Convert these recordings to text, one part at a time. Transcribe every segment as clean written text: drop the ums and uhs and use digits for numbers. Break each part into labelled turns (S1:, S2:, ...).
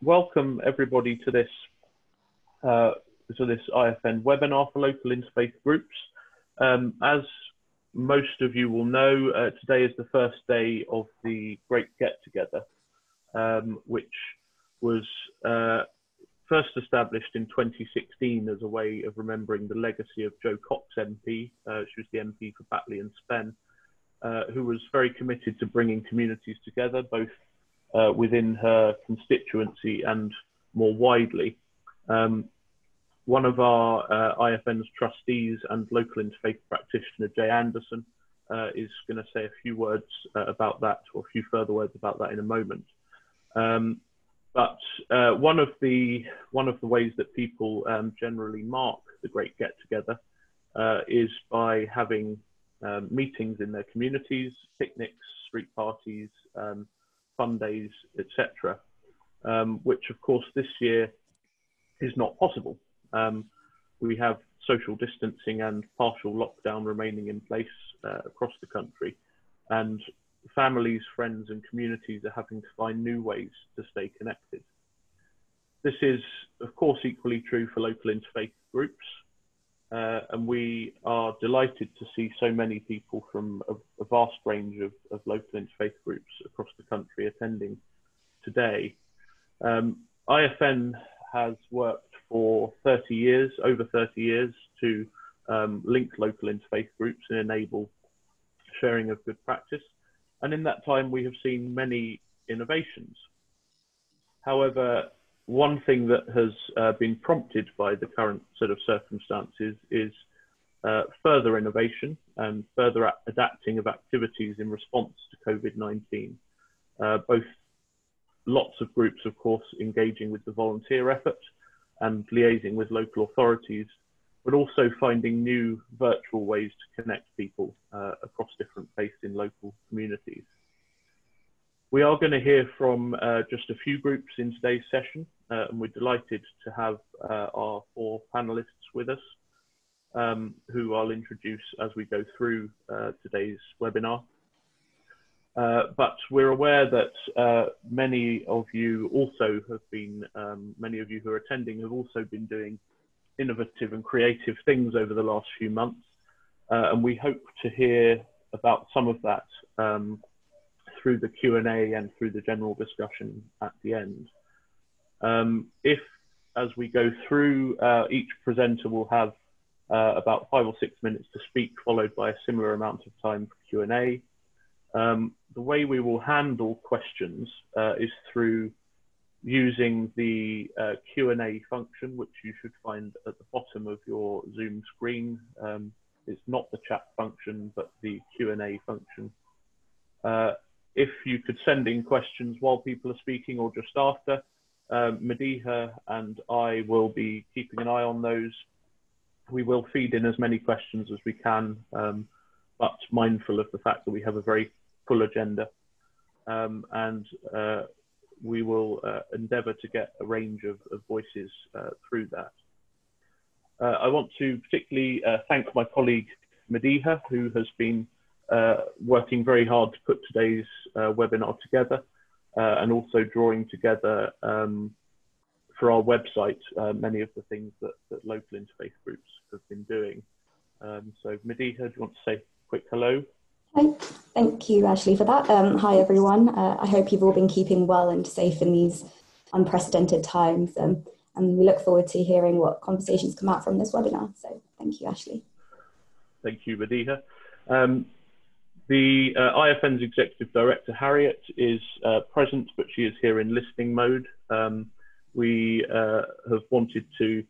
S1: welcome everybody to this IFN webinar for local interfaith groups. As most of you will know, today is the first day of the Great Get Together, which was first established in 2016 as a way of remembering the legacy of Jo Cox MP. She was the MP for Batley and Spen, who was very committed to bringing communities together, both within her constituency and more widely. One of our IFN's trustees and local interfaith practitioner, Jay Anderson, is going to say a few words about that, or a few further words about that in a moment. But one of the ways that people generally mark the Great Get Together is by having meetings in their communities, picnics, street parties, fun days, etc., which of course this year is not possible. We have social distancing and partial lockdown remaining in place across the country, and families, friends and communities are having to find new ways to stay connected. This is of course equally true for local interfaith groups, and we are delighted to see so many people from a vast range of local interfaith groups across the country attending today. IFN has worked for 30 years, over 30 years, to link local interfaith groups and enable sharing of good practice. And in that time, we have seen many innovations. However, one thing that has been prompted by the current sort of circumstances is further innovation and further adapting of activities in response to COVID-19. Both lots of groups, of course, engaging with the volunteer effort and liaising with local authorities, but also finding new virtual ways to connect people across different faiths in local communities. We are going to hear from just a few groups in today's session, and we're delighted to have our 4 panelists with us, who I'll introduce as we go through today's webinar. But we're aware that many of you also have been, many of you who are attending have also been doing innovative and creative things over the last few months, and we hope to hear about some of that through the Q&A and through the general discussion at the end. If, as we go through, each presenter will have about 5 or 6 minutes to speak, followed by a similar amount of time for Q&A. The way we will handle questions is through using the Q&A function, which you should find at the bottom of your Zoom screen. It's not the chat function, but the Q&A function. If you could send in questions while people are speaking or just after, Mediha and I will be keeping an eye on those. We will feed in as many questions as we can, but mindful of the fact that we have a very full agenda, and we will endeavour to get a range of voices through that. I want to particularly thank my colleague Mediha, who has been working very hard to put today's webinar together, and also drawing together for our website many of the things that local interfaith groups have been doing. So Mediha, do you want to say a quick hello?
S2: Hi, thank you Ashley for that. Hi everyone, I hope you've all been keeping well and safe in these unprecedented times, and we look forward to hearing what conversations come out from this webinar. So thank you Ashley. Thank you
S1: Mediha. The IFN's Executive Director Harriet is present, but she is here in listening mode. We have wanted to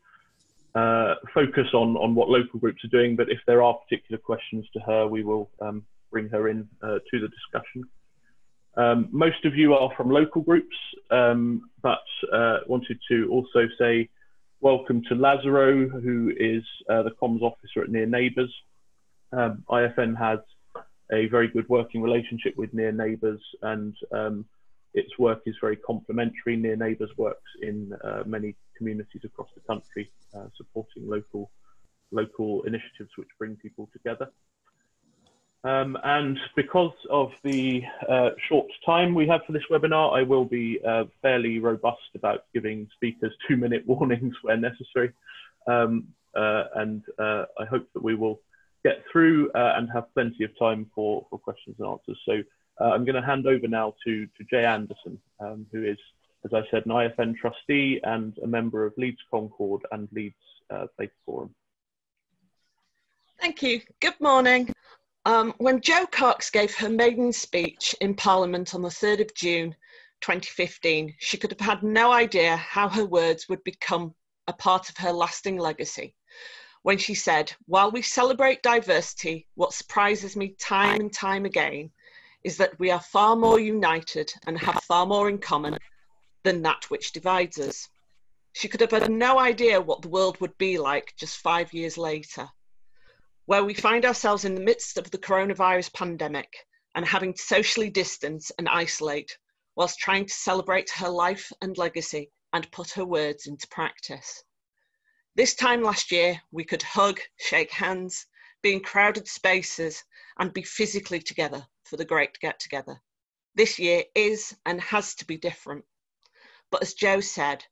S1: focus on what local groups are doing, but if there are particular questions to her, we will bring her in to the discussion. Most of you are from local groups, but wanted to also say welcome to Lazaro, who is the comms officer at Near Neighbours. IFN has a very good working relationship with Near Neighbours, and its work is very complementary. Near Neighbours works in many communities across the country, supporting local initiatives which bring people together. And because of the short time we have for this webinar, I will be fairly robust about giving speakers 2-minute warnings where necessary. And I hope that we will get through and have plenty of time for questions and answers. So I'm going to hand over now to Jay Anderson, who is, as I said, an IFN trustee and a member of Leeds Concord and Leeds Faith Forum.
S3: Thank you. Good morning. When Jo Cox gave her maiden speech in Parliament on the 3rd of June 2015, she could have had no idea how her words would become a part of her lasting legacy. When she said, "While we celebrate diversity, what surprises me time and time again is that we are far more united and have far more in common than that which divides us." She could have had no idea what the world would be like just 5 years later, where we find ourselves in the midst of the coronavirus pandemic and having to socially distance and isolate whilst trying to celebrate her life and legacy and put her words into practice. This time last year, we could hug, shake hands, be in crowded spaces and be physically together for the great get-together. This year is and has to be different. But as Jo said,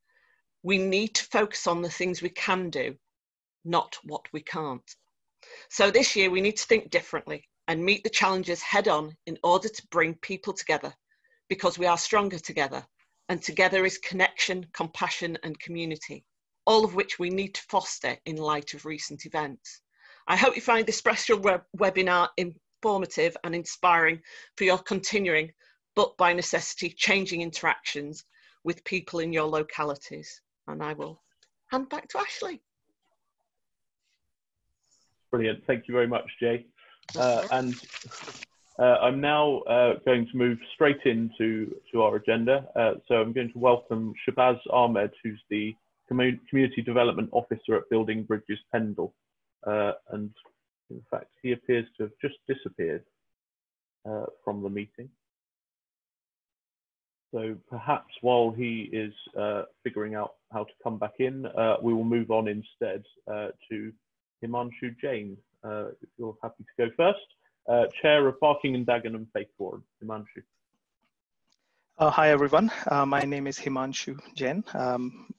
S3: we need to focus on the things we can do, not what we can't. So this year we need to think differently and meet the challenges head on in order to bring people together, because we are stronger together, and together is connection, compassion and community, all of which we need to foster in light of recent events. I hope you find this special webinar informative and inspiring for your continuing, but by necessity, changing interactions with people in your localities. And I will hand back to Ashley.
S1: Brilliant. Thank you very much, Jay. I'm now going to move straight into our agenda. So I'm going to welcome Shabaz Ahmed, who's the Community Development Officer at Building Bridges Pendle. And in fact, he appears to have just disappeared from the meeting. So perhaps while he is figuring out how to come back in, we will move on instead to Himanshu Jain, if you're happy to go first. Chair of Barking and Dagenham Faith Forum. Himanshu.
S4: Hi everyone, my name is Himanshu Jain,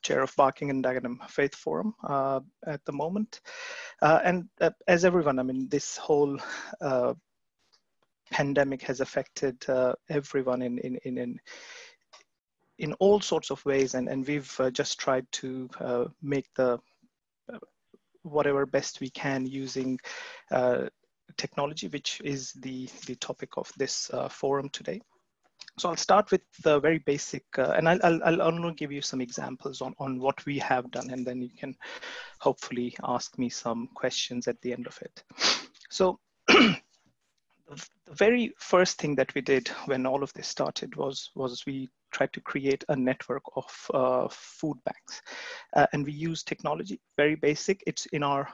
S4: Chair of Barking and Dagenham Faith Forum at the moment. And as everyone, I mean, this whole pandemic has affected everyone in all sorts of ways, and we've just tried to make the whatever best we can using technology, which is the topic of this forum today. So I'll start with the very basic, and I'll only give you some examples on what we have done, and then you can hopefully ask me some questions at the end of it. So the very first thing that we did when all of this started was we tried to create a network of food banks, and we use technology, very basic. It's in our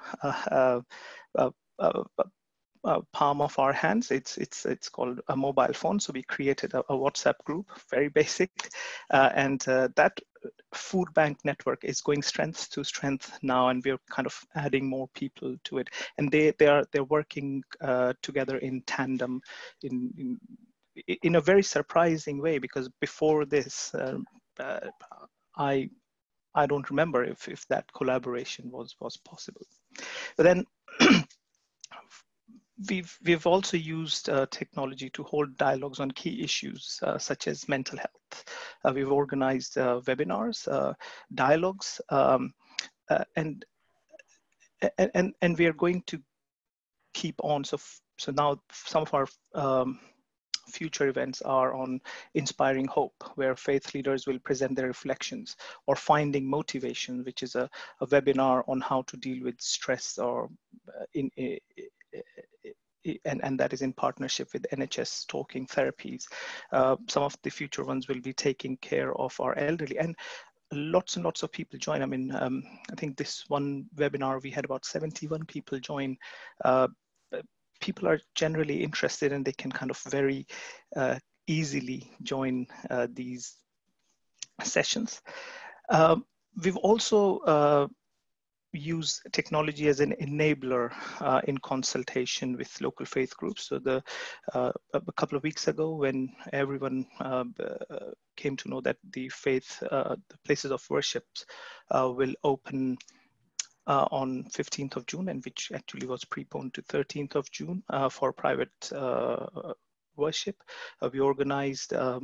S4: palm of our hands. It's called a mobile phone. So we created a WhatsApp group, very basic, and that food bank network is going strength to strength now, and we're kind of adding more people to it. And they're working together in tandem in a very surprising way, because before this, I don't remember if that collaboration was possible. But then we've also used technology to hold dialogues on key issues such as mental health. We've organized webinars, dialogues, and we are going to keep on. So now some of our future events are on Inspiring Hope, where faith leaders will present their reflections, or Finding Motivation, which is a webinar on how to deal with stress, or and that is in partnership with NHS Talking Therapies. Some of the future ones will be taking care of our elderly, and lots and lots of people join. I mean, I think this one webinar, we had about 71 people join. People are generally interested, and they can kind of very easily join these sessions. We've also use technology as an enabler in consultation with local faith groups. So a couple of weeks ago, when everyone came to know that the places of worship will open on 15th of June, and which actually was preponed to 13th of June for private worship, we organized a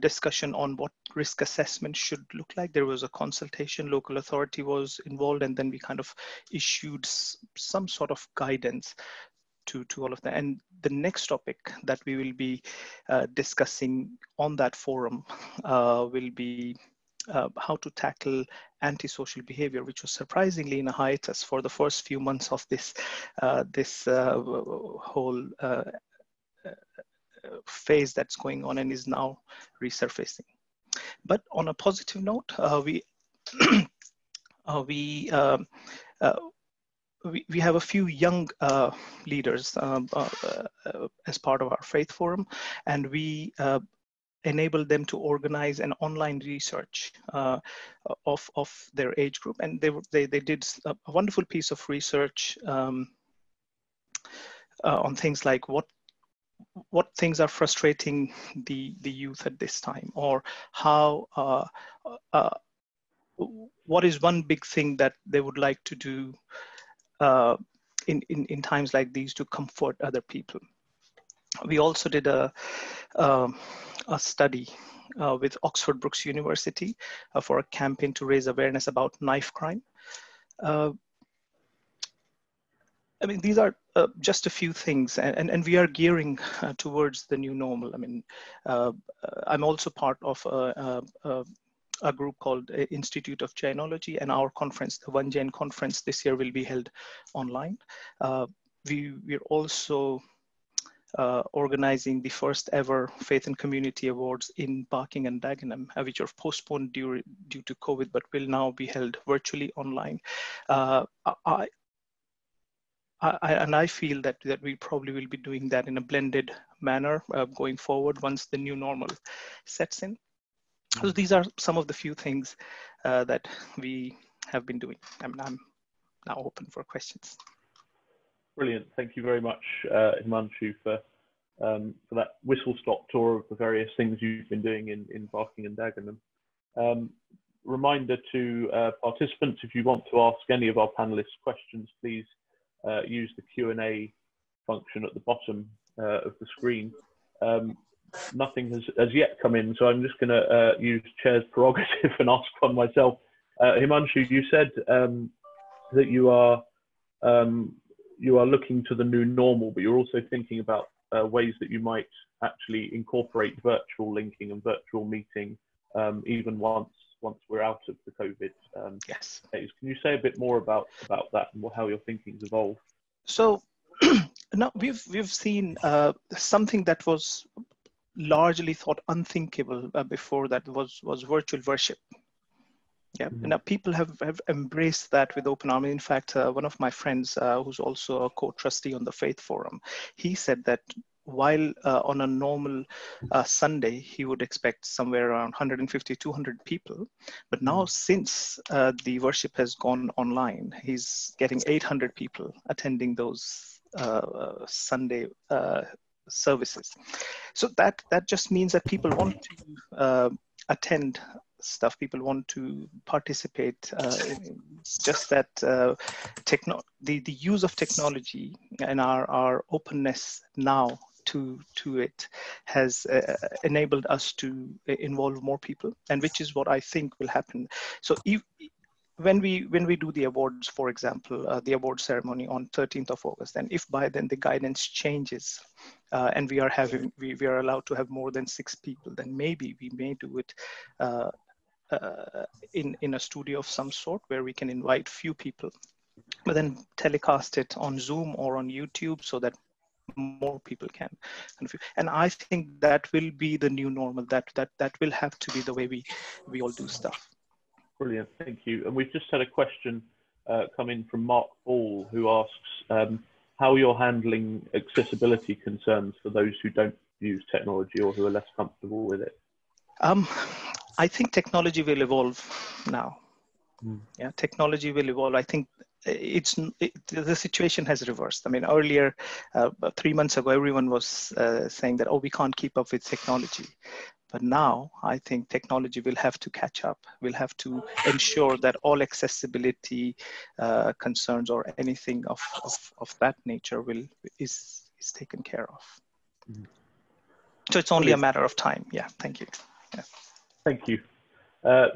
S4: discussion on what risk assessment should look like. There was a consultation, local authority was involved, and then we kind of issued some sort of guidance to all of that. And the next topic that we will be discussing on that forum will be how to tackle antisocial behavior, which was surprisingly in a hiatus for the first few months of this whole phase that's going on and is now resurfacing. But on a positive note, we have a few young leaders as part of our faith forum, and we enable them to organize an online research of their age group, and they did a wonderful piece of research on things like what things are frustrating the youth at this time, or how what is one big thing that they would like to do in times like these to comfort other people. We also did a study with Oxford Brookes University for a campaign to raise awareness about knife crime. I mean, these are just a few things, and we are gearing towards the new normal. I mean, I'm also part of a group called Institute of Jainology, and our conference, the One Jain conference this year, will be held online. We're also organizing the first ever Faith and Community Awards in Barking and Dagenham, which are postponed due to COVID, but will now be held virtually online. I feel that we probably will be doing that in a blended manner going forward once the new normal sets in. So these are some of the few things that we have been doing. I'm now open for questions.
S1: Brilliant. Thank you very much, Himanshu, for that whistle-stop tour of the various things you've been doing in Barking and Dagenham. Reminder to participants, if you want to ask any of our panelists questions, please use the Q&A function at the bottom of the screen. Nothing has yet come in, so I'm just going to use Chair's prerogative and ask one myself. Himanshu, you said that you are looking to the new normal, but you're also thinking about ways that you might actually incorporate virtual linking and virtual meeting even once we're out of the COVID
S4: yes.
S1: phase. Can you say a bit more about that and how your thinking's evolved?
S4: So now we've seen something that was largely thought unthinkable before, that was virtual worship. Yeah, mm-hmm. Now people have embraced that with open arms. In fact, one of my friends who's also a co-trustee on the Faith Forum, he said that while on a normal Sunday, he would expect somewhere around 150, 200 people. But now since the worship has gone online, he's getting 800 people attending those Sunday services. So that just means that people want to attend stuff, people want to participate. Just that the use of technology and our openness now to it has enabled us to involve more people, and which is what I think will happen. So when we do the awards, for example, the award ceremony on 13th of August, and if by then the guidance changes and we are allowed to have more than 6 people, then maybe we may do it in a studio of some sort where we can invite few people, but then telecast it on Zoom or on YouTube so that more people can. And I think that will be the new normal. That will have to be the way we all do stuff.
S1: Brilliant, thank you. And we've just had a question come in from Mark Ball, who asks how you're handling accessibility concerns for those who don't use technology or who are less comfortable with it.
S4: I think technology will evolve now. Yeah, technology will evolve. I think the situation has reversed. I mean, earlier, 3 months ago, everyone was saying that, oh, we can't keep up with technology. But now I think technology will have to catch up. We'll have to ensure that all accessibility concerns or anything of that nature is taken care of. So it's only a matter of time. Yeah, thank you. Yeah.
S1: Thank you.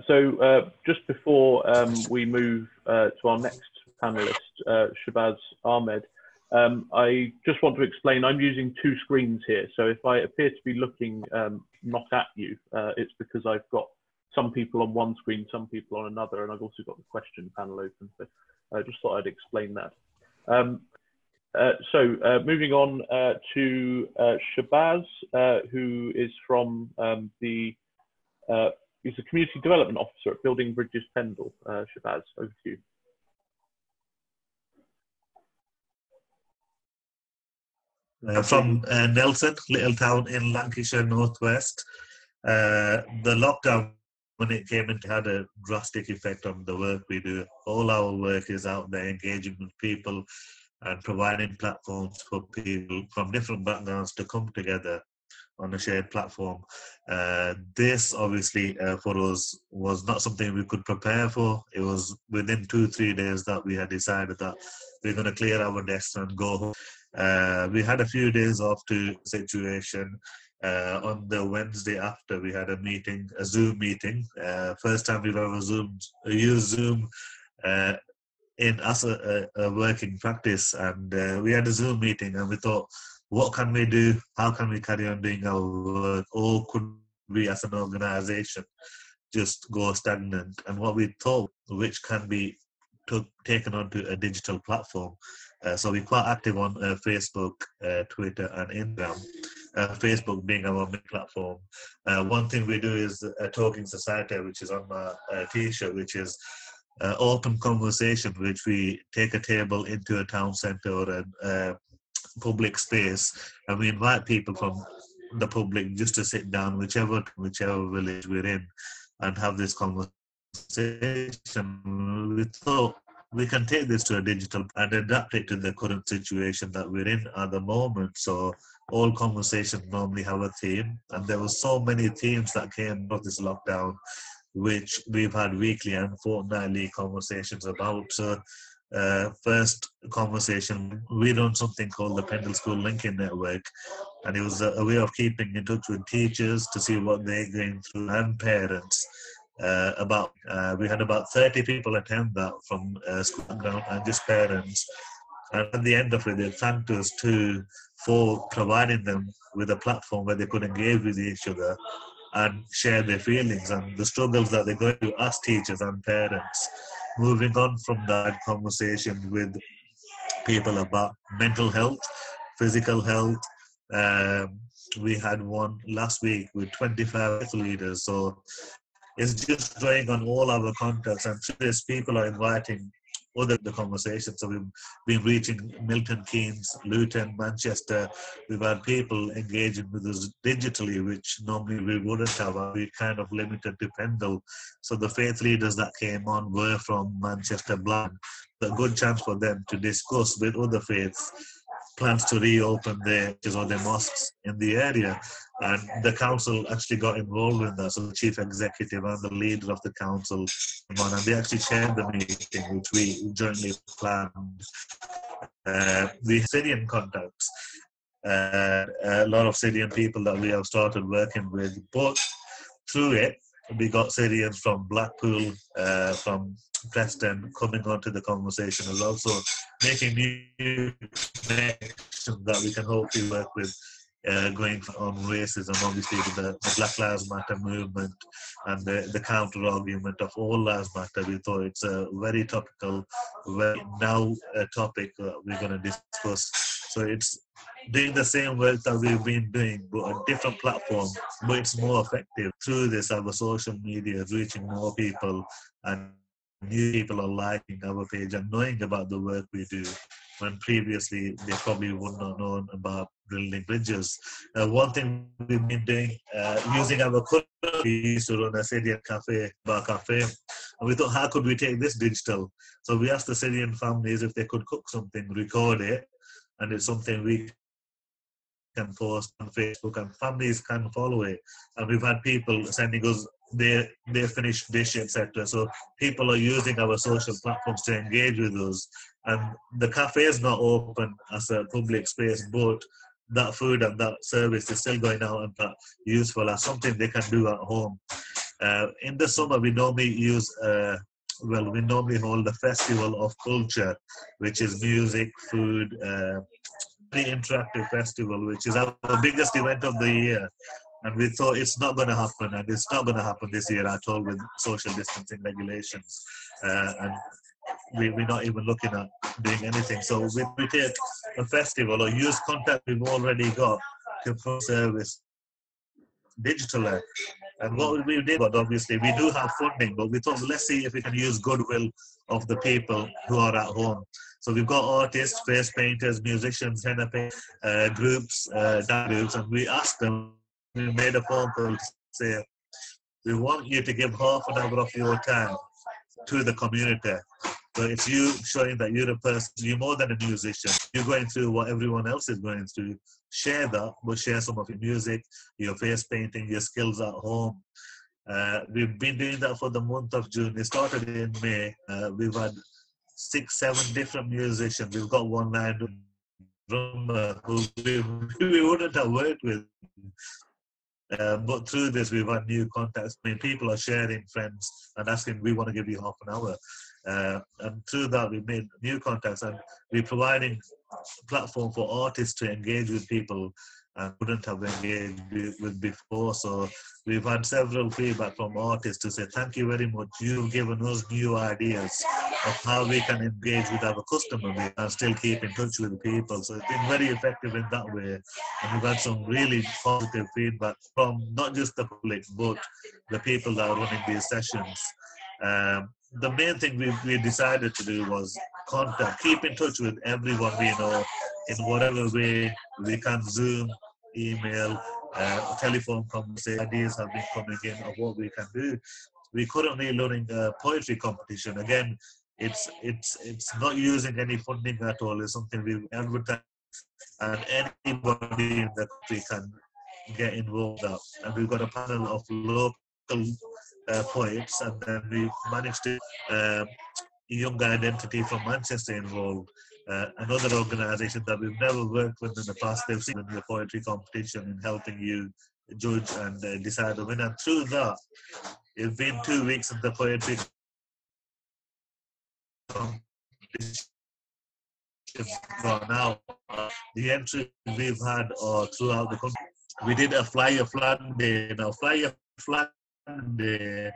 S1: So just before we move to our next panelist, Shabaz Ahmed, I just want to explain, I'm using 2 screens here. So if I appear to be looking not at you, it's because I've got some people on one screen, some people on another, and I've also got the question panel open. So I just thought I'd explain that. Moving on to Shabaz, who is from he's a community development officer at Building Bridges Pendle. Shabaz, over to you.
S5: From Nelson, little town in Lancashire, Northwest. The lockdown, when it came in, had a drastic effect on the work we do. All our work is out there engaging with people and providing platforms for people from different backgrounds to come together on a shared platform. This obviously for us was not something we could prepare for. It was within 2-3 days that we had decided that we're going to clear our desks and go home. We had a few days after situation. On the Wednesday after, we had a Zoom meeting. First time we've ever used Zoom in as a working practice. And we had a Zoom meeting and we thought, what can we do? How can we carry on doing our work? Or could we as an organization just go stagnant? And what we thought, which can be taken onto a digital platform. So we're quite active on Facebook, Twitter and Instagram. Facebook being our main platform. One thing we do is a talking society, which is on my t-shirt, which is open conversation, which we take a table into a town centre or a public space, and we invite people from the public just to sit down, whichever village we're in, and have this conversation. We thought we can take this to a digital and adapt it to the current situation that we're in at the moment. So all conversations normally have a theme, and there were so many themes that came out of this lockdown, which we've had weekly and fortnightly conversations about. So first conversation, we run something called the Pendle School Linking Network, and it was a way of keeping in touch with teachers to see what they're going through and parents. We had about 30 people attend that from school background and just parents. And at the end of it, they thanked us for providing them with a platform where they could engage with each other and share their feelings and the struggles that they're going through as teachers and parents. Moving on from that conversation with people about mental health, physical health. We had one last week with 25 leaders. So it's just drawing on all our contacts, and these people are inviting other the conversations. So we've been reaching Milton Keynes, Luton, Manchester. We've had people engaging with us digitally, which normally we wouldn't have. We kind of limited to Pendle. So the faith leaders that came on were from Manchester, Brighton. A good chance for them to discuss with other faiths plans to reopen their churches or their mosques in the area. And the council actually got involved in that. So the chief executive and the leader of the council, and they actually chaired the meeting, which we jointly planned. We have Syrian contacts, a lot of Syrian people that we have started working with. But through it, we got Syrians from Blackpool, from Preston coming onto the conversation as well. So making new connections that we can hopefully work with going on racism, obviously with the Black Lives Matter movement and the counter argument of all lives matter. We thought it's a very topical, very now topic that we're going to discuss. So it's doing the same work that we've been doing, but a different platform, but it's more effective. Through this, our social media is reaching more people, and new people are liking our page and knowing about the work we do, when previously they probably would not know about building bridges. One thing we've been doing, using our we used to run a Syrian cafe, bar cafe, And we thought, how could we take this digital? So we asked the Syrian families if they could cook something, record it, and it's something we can post on Facebook and families can follow it. And we've had people sending us their finished dish, etc. So people are using our social platforms to engage with us. And the cafe is not open as a public space, but that food and that service is still going out and that useful as something they can do at home. In the summer, we normally use we normally hold a festival of culture, which is music, food, pretty interactive festival, which is our biggest event of the year. And we thought it's not going to happen, and it's not going to happen this year at all with social distancing regulations. And we're not even looking at doing anything. So we take a festival or use contact we've already got to put service digitally. And what we did, but obviously we do have funding, but we thought, let's see if we can use goodwill of the people who are at home. So we've got artists, face painters, musicians, henna groups, dance groups, and we asked them, we made a phone call to say, we want you to give half an hour of your time to the community. So it's you showing that you're a person, you're more than a musician. You're going through what everyone else is going through. Share that, but share some of your music, your face painting, your skills at home. We've been doing that for the month of June. It started in May. We've had 6-7 different musicians. We've got one line drummer who we wouldn't have worked with. But through this, we've had new contacts. I mean, people are sharing friends and asking, we want to give you half an hour. And through that, we've made new contacts, and we're providing a platform for artists to engage with people and wouldn't have engaged with before. So we've had several feedback from artists to say, thank you very much. You've given us new ideas of how we can engage with our customer base and still keep in touch with people. So it's been very effective in that way. And we've had some really positive feedback from not just the public, but the people that are running these sessions. The main thing we decided to do was keep in touch with everyone we know in whatever way we can. Zoom, email, telephone conversation. Ideas have been coming in of what we can do. We're currently running a poetry competition. Again, it's not using any funding at all. It's something we've advertised, and anybody in the country can get involved in. And we've got a panel of local poets, and then we've managed to Young Identity from Manchester involved, another organisation that we've never worked with in the past. They've seen in the poetry competition in helping you judge and decide the winner. And through that, it's been 2 weeks in the poetry competition now. The entries we've had are throughout the country. We did a Flyer Flag Day. Now, Flyer Flag Day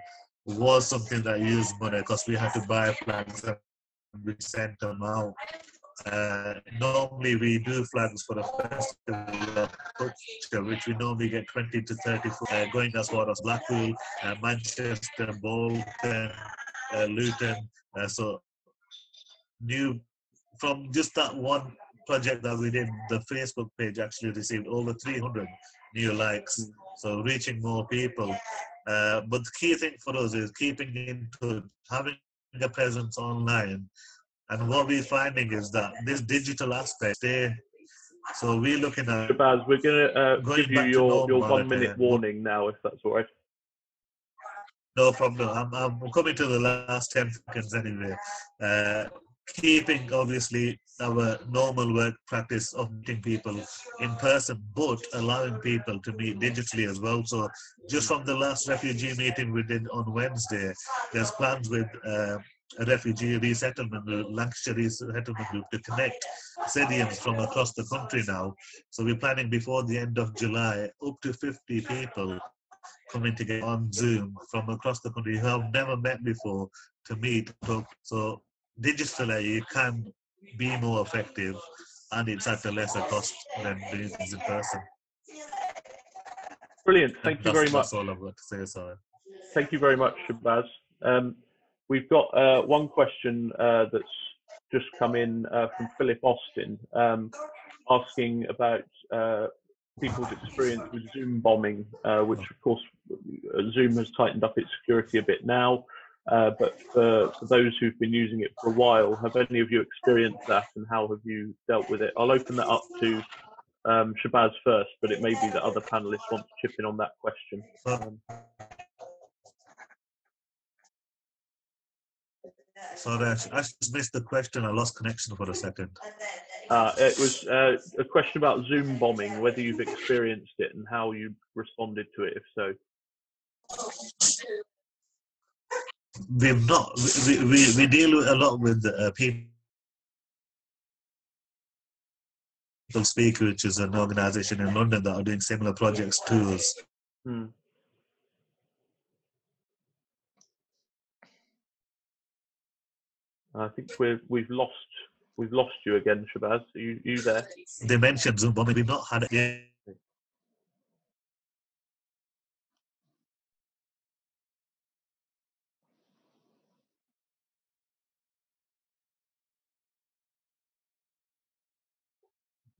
S5: was something that used money because we had to buy flags and we sent them out. Normally we do flags for a festival of culture, which we normally get 20 to 30 going as far as Blackpool, Manchester, Bolton, Luton. So new from just that one project that we did, the Facebook page actually received over 300 new likes. So reaching more people. But the key thing for us is keeping in touch, having a presence online. And what we're finding is that this digital aspect, so we're looking at...
S1: Shabaz, we're going to give you your 1 minute warning now, if that's all right.
S5: No problem. I'm coming to the last 10 seconds anyway. Keeping, obviously, our normal work practice of meeting people in person, but allowing people to meet digitally as well. So just from the last refugee meeting we did on Wednesday, there's plans with a refugee resettlement group, Lancashire Resettlement Group, to connect Syrians from across the country now. So we're planning before the end of July, up to 50 people coming together on Zoom from across the country who have never met before to meet. So digitally, you can be more effective, and it's at a lesser cost than doing things in person.
S1: Brilliant. Thank you very much.
S5: That's all I've got to say, sorry.
S1: Thank you very much, Shabaz. We've got one question that's just come in from Philip Austin, asking about people's experience with Zoom bombing, which of course Zoom has tightened up its security a bit now. but for those who've been using it for a while, have any of you experienced that, and how have you dealt with it? I'll open that up to Shabaz first, but it may be that other panelists want to chip in on that question.
S5: Sorry, I just missed the question. I lost connection for a second.
S1: It was a question about Zoom bombing, whether you've experienced it and how you responded to it, if so.
S5: We've not. We deal a lot with people Speak, which is an organisation in London that are doing similar projects to us.
S1: I think we've lost you again, Shabaz. Are you there?
S5: They mentioned Zoom bombing. We've not had it yet.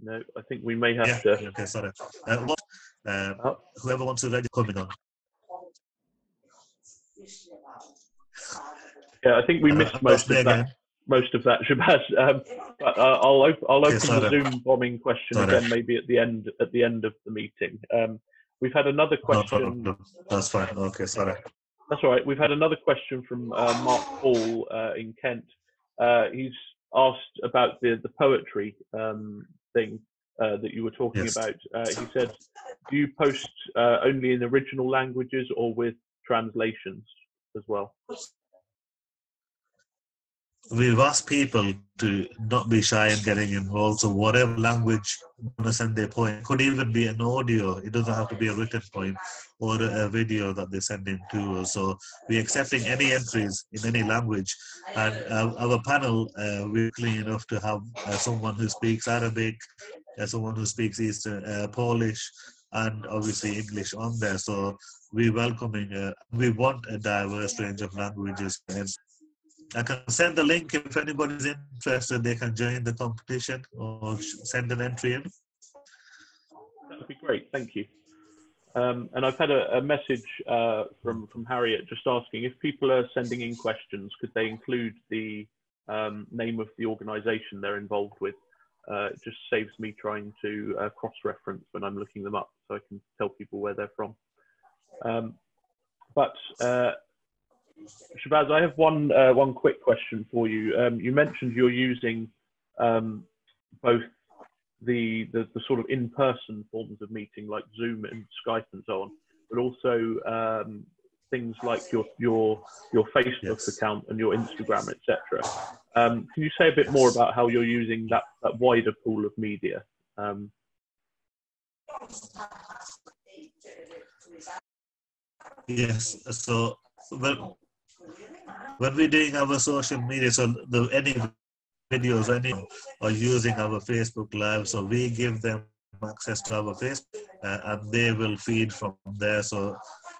S1: No, I think we may have to.
S5: Okay, sorry. Whoever wants to ready coming on.
S1: Yeah, I think we missed most of that, Shabaz. But I'll open the Zoom bombing question again, maybe at the end of the meeting. We've had another question.
S5: No, that's fine. Okay, sorry.
S1: That's all right. We've had another question from Mark Hall in Kent. He's asked about the poetry thing that you were talking about. He said, do you post only in original languages or with translations as well?
S5: We've asked people to not be shy in getting involved. So whatever language you want to send their poem, it could even be an audio. It doesn't have to be a written poem or a video that they send in to us. So we're accepting any entries in any language. And our panel, we're lucky enough to have someone who speaks Arabic, someone who speaks Eastern Polish, and obviously English on there. So we're welcoming, we want a diverse range of languages. I can send the link if anybody's interested. They can join the competition or send an entry in.
S1: That would be great. Thank you. And I've had a message from Harriet just asking if people are sending in questions, could they include the name of the organisation they're involved with? It just saves me trying to cross-reference when I'm looking them up, so I can tell people where they're from. Shabaz, I have one quick question for you. You mentioned you're using both the sort of in-person forms of meeting like Zoom and Skype and so on, but also things like your Facebook account and your Instagram, etc. Can you say a bit more about how you're using that wider pool of media?
S5: Yes, so when we're doing our social media, so any videos are using our Facebook Live, so we give them access to our Facebook and they will feed from there. So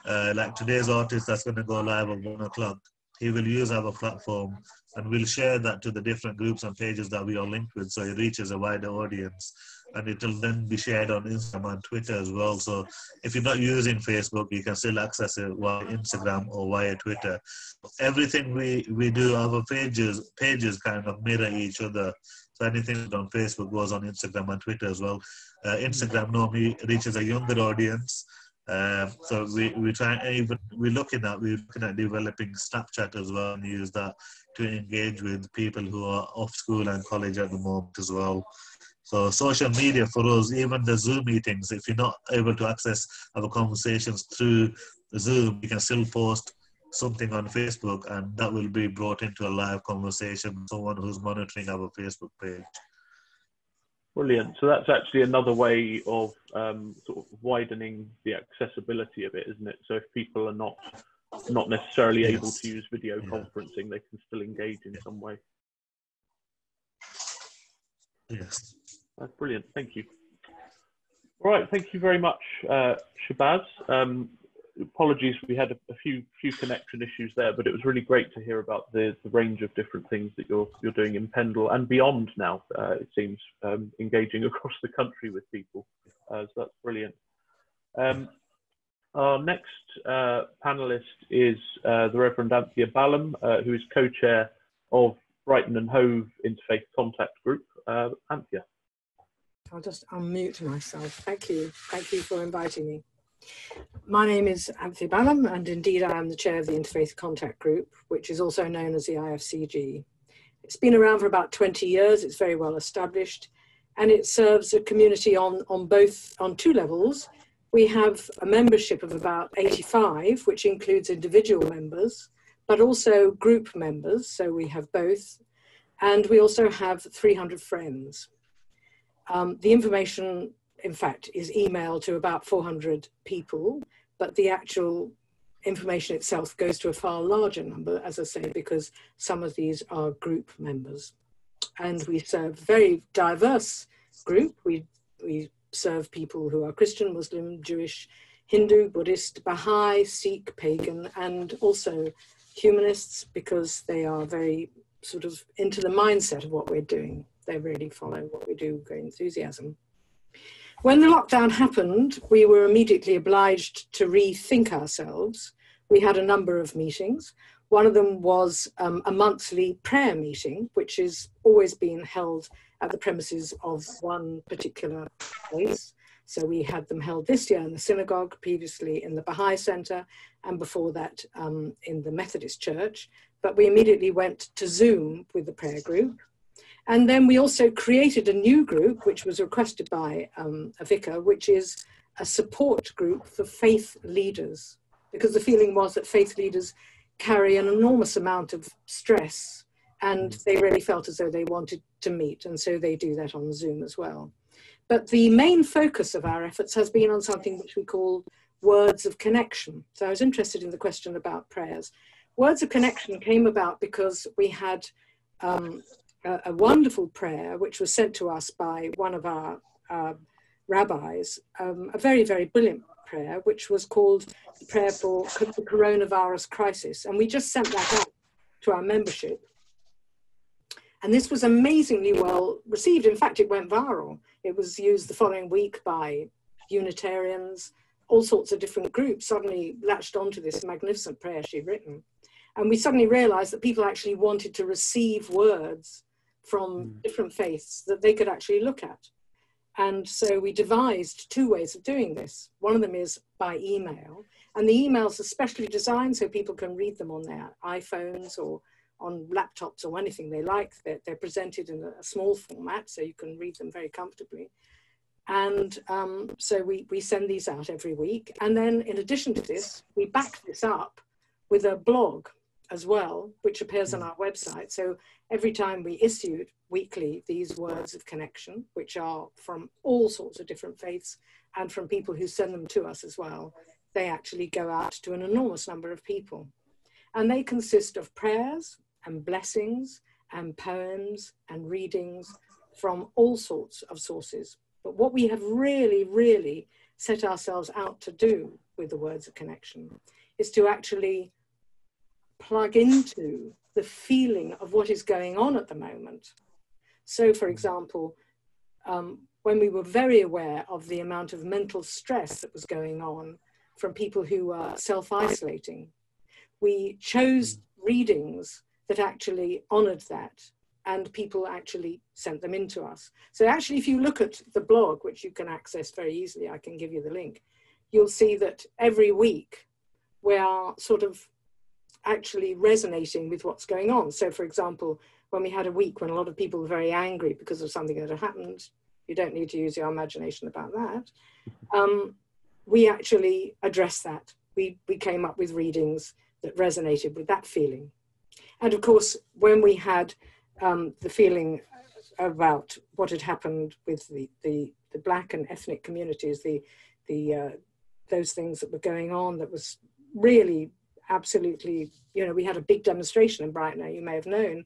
S5: like today's artist that's going to go live at 1 o'clock, he will use our platform and we'll share that to the different groups and pages that we are linked with, so it reaches a wider audience, and it will then be shared on Instagram and Twitter as well. So if you're not using Facebook, you can still access it via Instagram or via Twitter. Everything we do, our pages kind of mirror each other. So anything on Facebook goes on Instagram and Twitter as well. Instagram normally reaches a younger audience. So we're looking at developing Snapchat as well, and use that to engage with people who are off school and college at the moment as well. So social media for us, even the Zoom meetings, if you're not able to access our conversations through Zoom, you can still post something on Facebook and that will be brought into a live conversation with someone who's monitoring our Facebook page.
S1: Brilliant. So that's actually another way of sort of widening the accessibility of it, isn't it? So if people are not necessarily able to use video conferencing, they can still engage in some way.
S5: Yes.
S1: That's brilliant. Thank you. All right. Thank you very much, Shabaz. Apologies, we had a few connection issues there, but it was really great to hear about the range of different things that you're doing in Pendle and beyond now. It seems engaging across the country with people. So that's brilliant. Our next panellist is the Reverend Anthea Ballam, who is co-chair of Brighton and Hove Interfaith Contact Group. Anthea.
S6: I'll just unmute myself. Thank you. Thank you for inviting me. My name is Anthea Ballam, and indeed I am the chair of the Interfaith Contact Group, which is also known as the IFCG. It's been around for about 20 years. It's very well established, and it serves a community on two levels. We have a membership of about 85, which includes individual members, but also group members, so we have both. And we also have 300 friends. The information, in fact, is emailed to about 400 people, but the actual information itself goes to a far larger number, as I say, because some of these are group members. And we serve a very diverse group. We serve people who are Christian, Muslim, Jewish, Hindu, Buddhist, Baha'i, Sikh, pagan, and also humanists, because they are very sort of into the mindset of what we're doing. They really follow what we do with great enthusiasm. When the lockdown happened, we were immediately obliged to rethink ourselves. We had a number of meetings. One of them was a monthly prayer meeting, which is always being held at the premises of one particular place. So we had them held this year in the synagogue, previously in the Baha'i Centre, and before that in the Methodist Church. But we immediately went to Zoom with the prayer group. And then we also created a new group, which was requested by a vicar, which is a support group for faith leaders, because the feeling was that faith leaders carry an enormous amount of stress, and they really felt as though they wanted to meet, and so they do that on Zoom as well. But the main focus of our efforts has been on something which we call words of connection. So I was interested in the question about prayers. Words of connection came about because we had a wonderful prayer which was sent to us by one of our rabbis, a very, very brilliant prayer, which was called the Prayer for the Coronavirus Crisis. And we just sent that out to our membership. And this was amazingly well received. In fact, it went viral. It was used the following week by Unitarians, all sorts of different groups suddenly latched onto this magnificent prayer she'd written. And we suddenly realized that people actually wanted to receive words from different faiths that they could actually look at. And so we devised two ways of doing this. One of them is by email. And the emails are specially designed so people can read them on their iPhones or on laptops or anything they like. They're presented in a small format, so you can read them very comfortably. And so we send these out every week. And then in addition to this, we back this up with a blog as well, which appears on our website. So every time we issue weekly these words of connection, which are from all sorts of different faiths and from people who send them to us as well, they actually go out to an enormous number of people. And they consist of prayers and blessings and poems and readings from all sorts of sources. But what we have really, really set ourselves out to do with the words of connection is to actually plug into the feeling of what is going on at the moment. So, for example, when we were very aware of the amount of mental stress that was going on from people who were self-isolating, we chose readings that actually honoured that, and people actually sent them in to us. So actually, if you look at the blog, which you can access very easily, I can give you the link, you'll see that every week we are sort of actually resonating with what's going on. So for example, when we had a week when a lot of people were very angry because of something that had happened, you don't need to use your imagination about that, we actually addressed that. We came up with readings that resonated with that feeling. And of course, when we had the feeling about what had happened with the Black and ethnic communities, those things that were going on, that was really absolutely, you know, we had a big demonstration in Brighton, you may have known.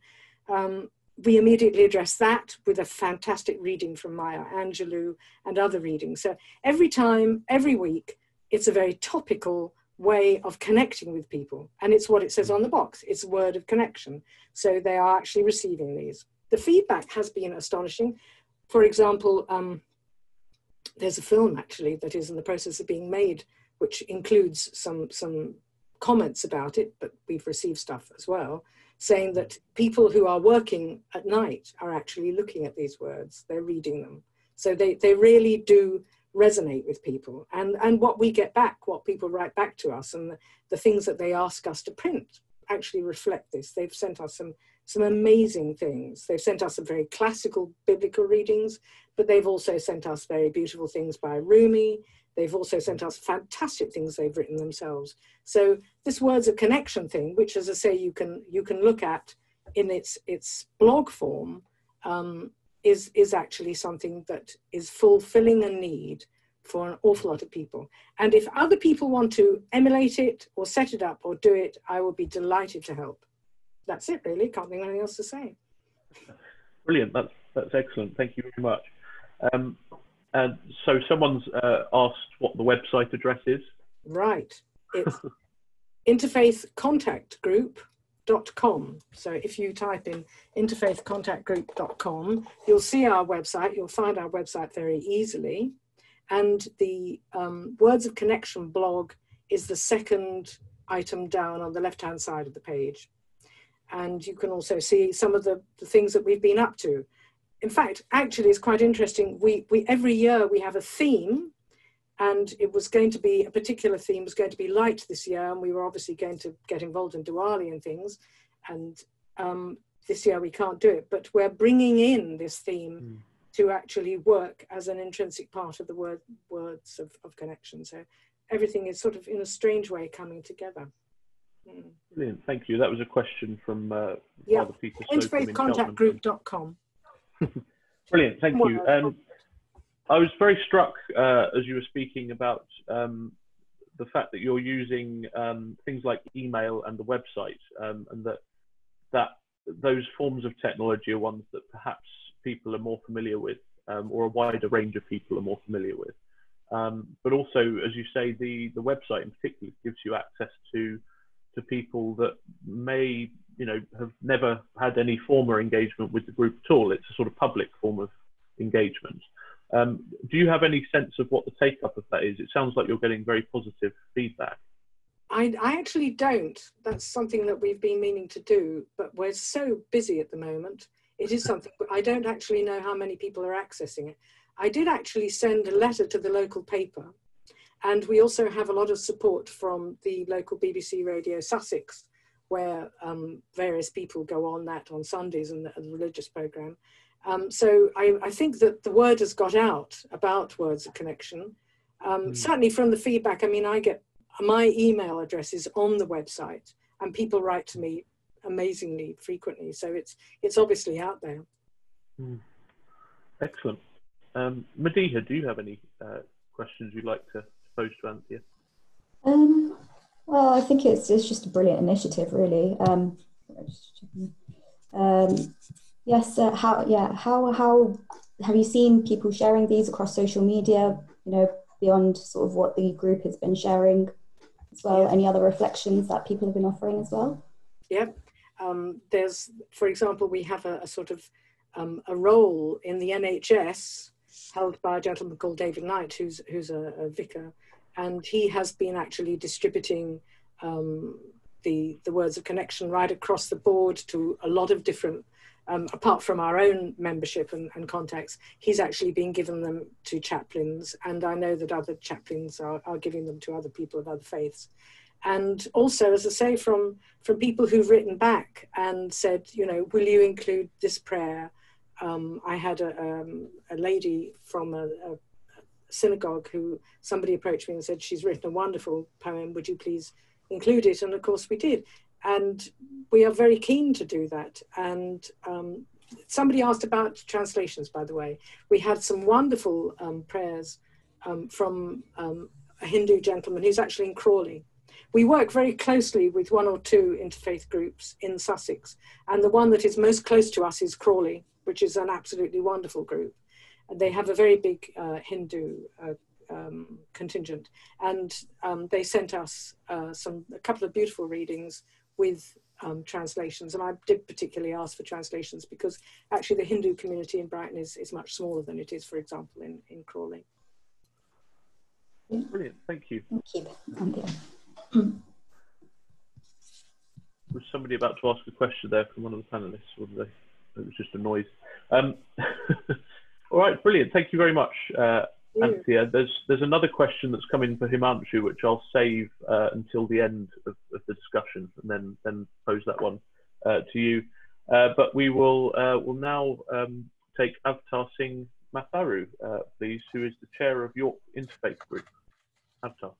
S6: We immediately addressed that with a fantastic reading from Maya Angelou and other readings. So every time, every week, it's a very topical way of connecting with people. And it's what it says on the box. It's a word of connection. So they are actually receiving these. The feedback has been astonishing. For example, there's a film actually that is in the process of being made, which includes some comments about it, but we've received stuff as well, saying that people who are working at night are actually looking at these words, they're reading them. So they really do resonate with people. And what we get back, what people write back to us, and the things that they ask us to print actually reflect this. They've sent us some amazing things. They've sent us some very classical biblical readings, but they've also sent us very beautiful things by Rumi. They've also sent us fantastic things they've written themselves. So this words of connection thing, which, as I say, you can look at in its blog form, is actually something that is fulfilling a need for an awful lot of people. And if other people want to emulate it or set it up or do it, I will be delighted to help. That's it, really. Can't think of anything else to say.
S1: Brilliant. That's excellent. Thank you very much. And so someone's asked what the website address is. Right.
S6: It's interfaithcontactgroup.com. So if you type in interfaithcontactgroup.com, you'll see our website. You'll find our website very easily. And the Words of Connection blog is the second item down on the left-hand side of the page. And you can also see some of the things that we've been up to. In fact, actually, it's quite interesting. We every year we have a theme, and it was going to be, a particular theme was going to be light this year, and we were obviously going to get involved in Diwali and things. And this year we can't do it, but we're bringing in this theme to actually work as an intrinsic part of the words of connection. So everything is sort of, in a strange way, coming together.
S1: Brilliant, thank you. That was a question from Father Peter.
S6: Interfaithcontactgroup.com.
S1: Brilliant, thank you. I was very struck as you were speaking about the fact that you're using things like email and the website, and that those forms of technology are ones that perhaps people are more familiar with, or a wider range of people are more familiar with. But also, as you say, the website in particular gives you access to people that may, have never had any former engagement with the group at all. It's a sort of public form of engagement. Do you have any sense of what the take-up of that is? It sounds like you're getting very positive feedback.
S6: I actually don't. That's something that we've been meaning to do, but we're so busy at the moment. It is something, I don't actually know how many people are accessing it. I did actually send a letter to the local paper, and we also have a lot of support from the local BBC Radio Sussex, where various people go on that on Sundays and the religious programme. So I think that the word has got out about Words of Connection. Certainly from the feedback, I mean, I get, my email address is on the website, and people write to me amazingly frequently. So it's obviously out there.
S1: Excellent. Madiha, do you have any questions you'd like to pose to Anthea?
S2: Well, I think it's just a brilliant initiative, really. Yes. How have you seen people sharing these across social media? Beyond sort of what the group has been sharing as well. Yeah. Any other reflections that people have been offering as well?
S6: Yep. There's, for example, we have a sort of a role in the NHS held by a gentleman called David Knight, who's a vicar, and he has been actually distributing the Words of Connection right across the board to a lot of different, apart from our own membership and contacts, he's actually been giving them to chaplains, and I know that other chaplains are giving them to other people of other faiths. And also, as I say, from people who've written back and said, will you include this prayer? I had a lady from a synagogue who somebody approached me and said, she's written a wonderful poem, would you please include it? And of course we did. And we are very keen to do that. And somebody asked about translations, by the way. We had some wonderful prayers from a Hindu gentleman who's actually in Crawley. We work very closely with one or two interfaith groups in Sussex, and the one that is most close to us is Crawley, which is an absolutely wonderful group. And they have a very big Hindu contingent, and they sent us a couple of beautiful readings with translations. And I did particularly ask for translations because actually the Hindu community in Brighton is much smaller than it is, for example, in Crawley.
S1: Brilliant, thank you.
S2: Thank you, Anthea.
S1: Was somebody about to ask a question there from one of the panelists? Or it was just a noise. All right, brilliant. Thank you very much, Anthea. There's another question that's come in for Himanshu, which I'll save until the end of the discussion, and then pose that one to you. But we will now take Avtar Matharu, please, who is the chair of York Interfaith Group. Avtar.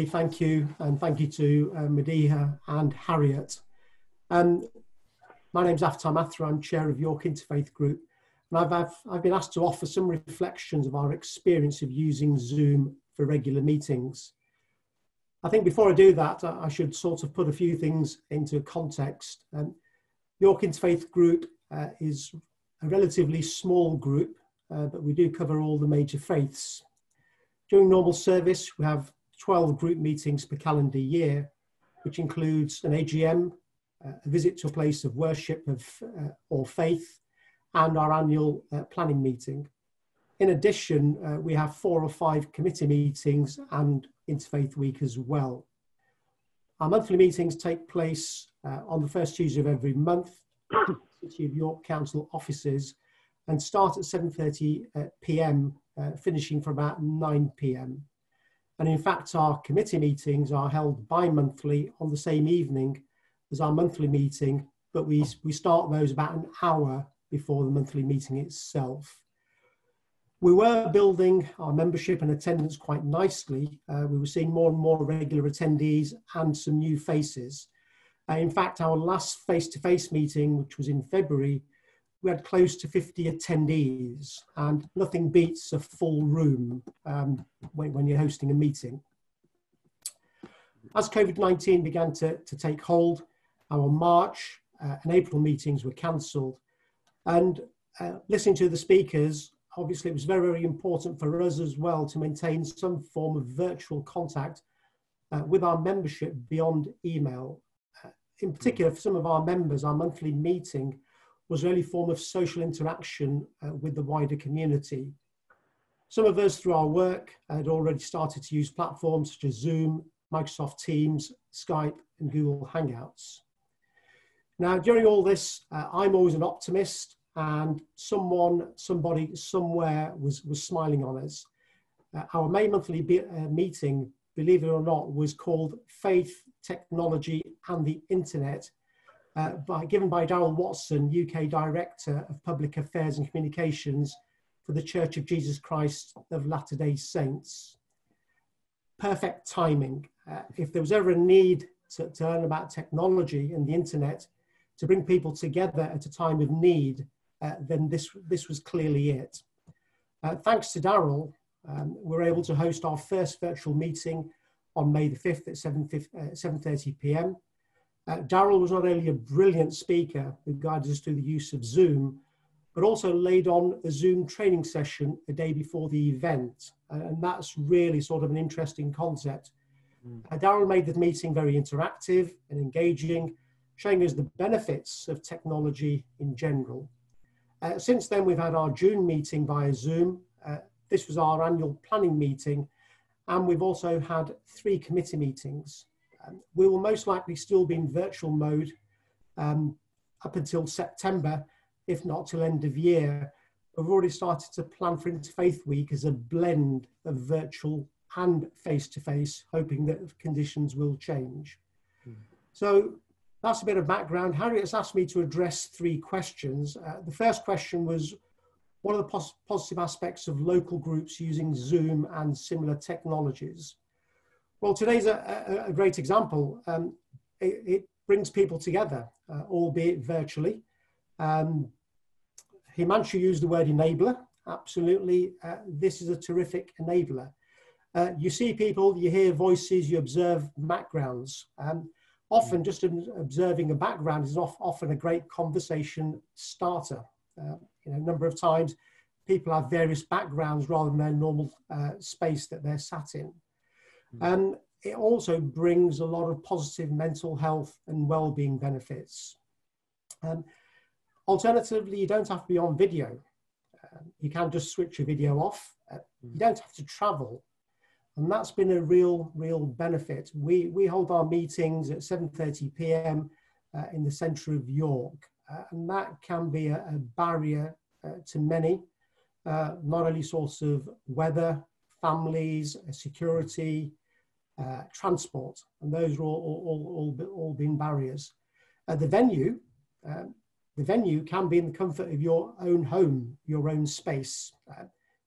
S7: Thank you, and thank you to Mediha and Harriet. My name's Avtar Matharu. I'm chair of York Interfaith Group, and I've been asked to offer some reflections of our experience of using Zoom for regular meetings. I think before I do that, I should sort of put a few things into context. York Interfaith Group is a relatively small group, but we do cover all the major faiths. During normal service, we have 12 group meetings per calendar year, which includes an AGM, a visit to a place of worship or faith, and our annual planning meeting. In addition, we have 4 or 5 committee meetings and Interfaith Week as well. Our monthly meetings take place on the first Tuesday of every month at the City of York Council offices and start at 7:30 p.m, finishing for about 9 p.m. And in fact, our committee meetings are held bi-monthly on the same evening as our monthly meeting, but we start those about an hour before the monthly meeting itself. We were building our membership and attendance quite nicely. We were seeing more and more regular attendees and some new faces. In fact, our last face-to-face meeting, which was in February, we had close to 50 attendees, and nothing beats a full room when you're hosting a meeting. As COVID-19 began to take hold, our March and April meetings were cancelled. And listening to the speakers, obviously it was very, very important for us as well to maintain some form of virtual contact with our membership beyond email. In particular, for some of our members, our monthly meeting was a really form of social interaction with the wider community. Some of us, through our work, had already started to use platforms such as Zoom, Microsoft Teams, Skype, and Google Hangouts. Now, during all this, I'm always an optimist, and somebody, somewhere was smiling on us. Our May monthly meeting, believe it or not, was called Faith, Technology and the Internet, given by Darrell Watson, UK Director of Public Affairs and Communications for the Church of Jesus Christ of Latter-day Saints. Perfect timing. If there was ever a need to learn about technology and the internet to bring people together at a time of need, then this was clearly it. Thanks to Darrell, we were able to host our first virtual meeting on May the 5th at 7:30 p.m. Darrell was not only a brilliant speaker who guided us through the use of Zoom, but also laid on a Zoom training session a day before the event. And that's really sort of an interesting concept. Darrell made the meeting very interactive and engaging, showing us the benefits of technology in general. Since then, we've had our June meeting via Zoom. This was our annual planning meeting, and we've also had 3 committee meetings. We will most likely still be in virtual mode up until September, if not till end of year. We've already started to plan for Interfaith Week as a blend of virtual and face-to-face, hoping that conditions will change. So that's a bit of background. Harriet's asked me to address 3 questions. The first question was, what are the positive aspects of local groups using Zoom and similar technologies? Well, today's a great example. It brings people together, albeit virtually. Himanshu used the word enabler. Absolutely, this is a terrific enabler. You see people, you hear voices, you observe backgrounds. Often just observing a background is often a great conversation starter. A number of times people have various backgrounds rather than their normal space that they're sat in. And it also brings a lot of positive mental health and well-being benefits. Alternatively, you don't have to be on video. You can just switch your video off. You don't have to travel. And that's been a real benefit. We hold our meetings at 7:30 p.m. In the centre of York. And that can be a barrier to many, not only sorts of weather, families, security, transport, and those are all been barriers. The venue can be in the comfort of your own home, your own space.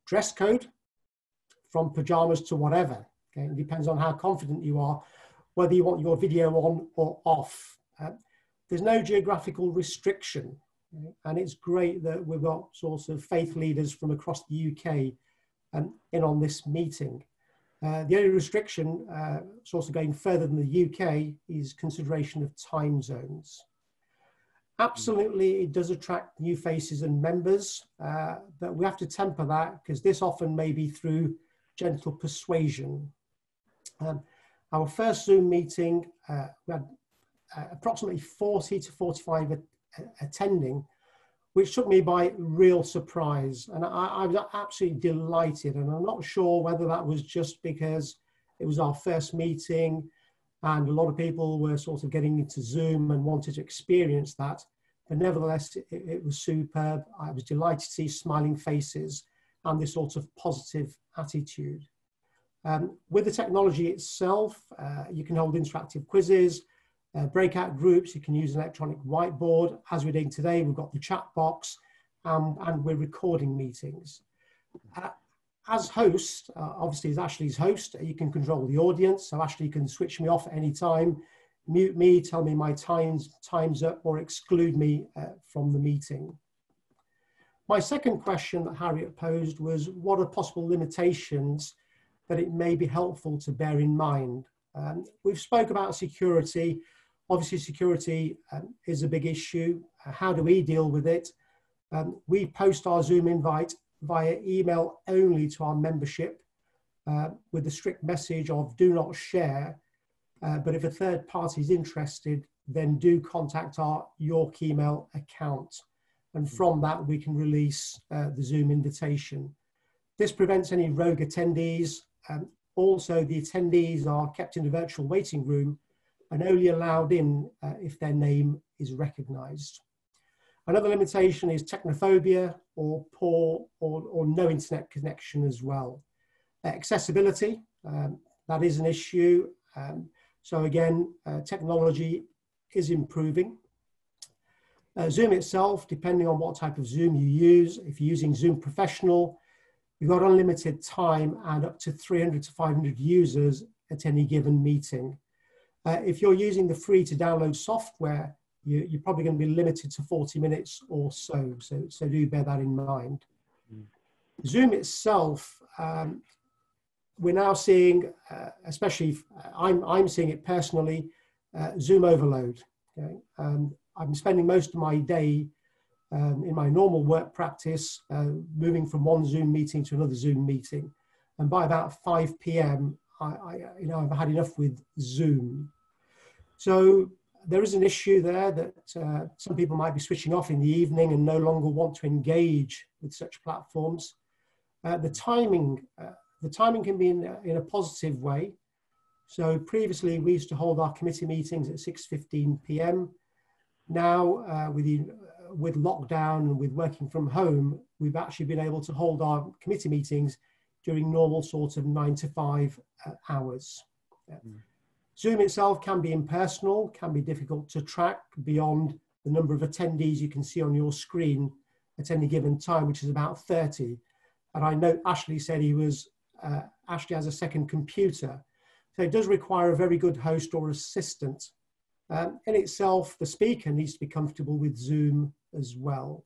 S7: Dress code, from pajamas to whatever. Okay? It depends on how confident you are, whether you want your video on or off. There's no geographical restriction. Okay? And it's great that we've got sorts of faith leaders from across the UK in on this meeting. The only restriction, sort of going further than the UK, is consideration of time zones. Absolutely, it does attract new faces and members, but we have to temper that because this often may be through gentle persuasion. Our first Zoom meeting, we had approximately 40 to 45 attending, which took me by real surprise. And I was absolutely delighted. And I'm not sure whether that was just because it was our first meeting and a lot of people were sort of getting into Zoom and wanted to experience that. But nevertheless, it was superb. I was delighted to see smiling faces and this sort of positive attitude. With the technology itself, you can hold interactive quizzes, breakout groups, you can use an electronic whiteboard. As we're doing today, we've got the chat box, and we're recording meetings. As host, obviously as Ashley's host, you can control the audience. So Ashley can switch me off at any time, mute me, tell me my time's up, or exclude me from the meeting. My second question that Harriet posed was, what are possible limitations that it may be helpful to bear in mind? We've spoke about security. Obviously, security is a big issue. How do we deal with it? We post our Zoom invite via email only to our membership with the strict message of do not share. But if a third party is interested, then do contact our York email account. And from that, we can release the Zoom invitation. This prevents any rogue attendees. Also, the attendees are kept in a virtual waiting room and only allowed in if their name is recognised. Another limitation is technophobia or poor or no internet connection as well. Accessibility, that is an issue. So again, technology is improving. Zoom itself, depending on what type of Zoom you use, if you're using Zoom Professional, you've got unlimited time and up to 300 to 500 users at any given meeting. If you're using the free to download software, you're probably going to be limited to 40 minutes or so. So do bear that in mind. Zoom itself, we're now seeing, especially I'm seeing it personally, Zoom overload. Okay? I'm spending most of my day in my normal work practice, moving from one Zoom meeting to another Zoom meeting. And by about 5 p.m., I've had enough with Zoom. So there is an issue there that some people might be switching off in the evening and no longer want to engage with such platforms. The timing can be in a positive way. So previously we used to hold our committee meetings at 6:15 p.m. Now with lockdown and with working from home, we've actually been able to hold our committee meetings during normal sort of 9 to 5 hours. Zoom itself can be impersonal, can be difficult to track beyond the number of attendees you can see on your screen at any given time, which is about 30. And I know Ashley said Ashley has a second computer. So it does require a very good host or assistant. In itself, the speaker needs to be comfortable with Zoom as well.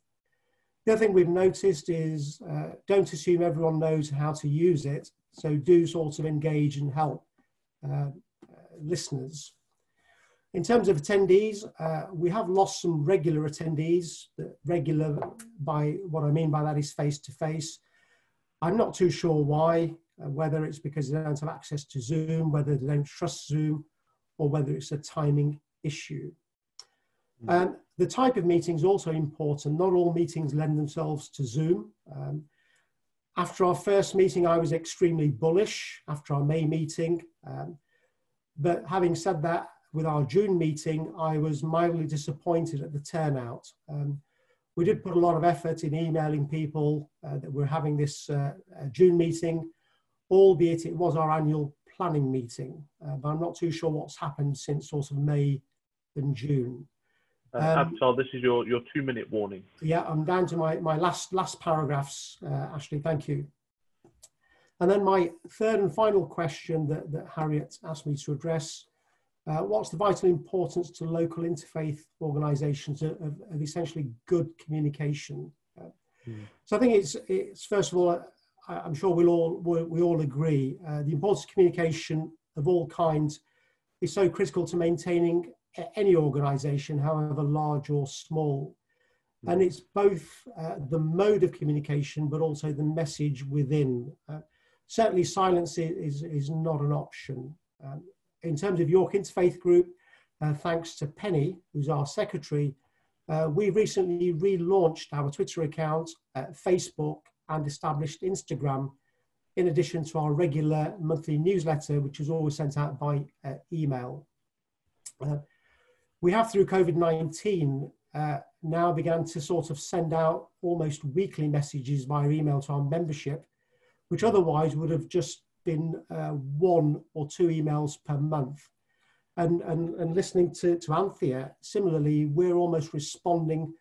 S7: The other thing we've noticed is don't assume everyone knows how to use it. So do sort of engage and help listeners. In terms of attendees, we have lost some regular attendees. Regular, by what I mean by that is face-to-face. I'm not too sure why, whether it's because they don't have access to Zoom, whether they don't trust Zoom, or whether it's a timing issue. The type of meeting is also important. Not all meetings lend themselves to Zoom. After our first meeting, I was extremely bullish after our May meeting. But having said that, with our June meeting, I was mildly disappointed at the turnout. We did put a lot of effort in emailing people that we're having this June meeting, albeit it was our annual planning meeting. But I'm not too sure what's happened since sort of May and June.
S1: Avtar, this is your 2-minute warning.
S7: Yeah, I'm down to my last paragraphs, Ashley, thank you. And then my third and final question that Harriet asked me to address, what's the vital importance to local interfaith organisations of essentially good communication? So I think it's first of all, I'm sure we all agree, the importance of communication of all kinds is so critical to maintaining any organisation, however large or small. And it's both the mode of communication, but also the message within. Certainly silence is not an option. In terms of York Interfaith Group, thanks to Penny, who's our secretary, we recently relaunched our Twitter account, Facebook, and established Instagram, in addition to our regular monthly newsletter, which is always sent out by email. We have, through COVID-19, now began to sort of send out almost weekly messages via email to our membership, which otherwise would have just been 1 or 2 emails per month. And listening to Anthea, similarly, we're almost responding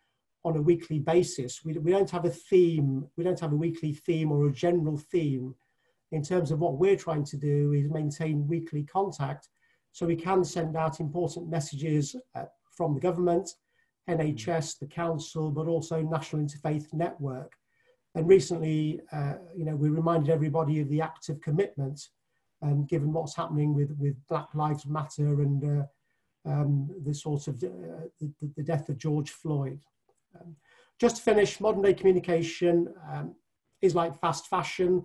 S7: on a weekly basis. We don't have a theme, we don't have a weekly theme or a general theme. In terms of what we're trying to do is maintain weekly contact, so we can send out important messages from the government, NHS, the council, but also National Interfaith Network. And recently, we reminded everybody of the active commitment, given what's happening with Black Lives Matter and the sort of the death of George Floyd. Just to finish, modern day communication is like fast fashion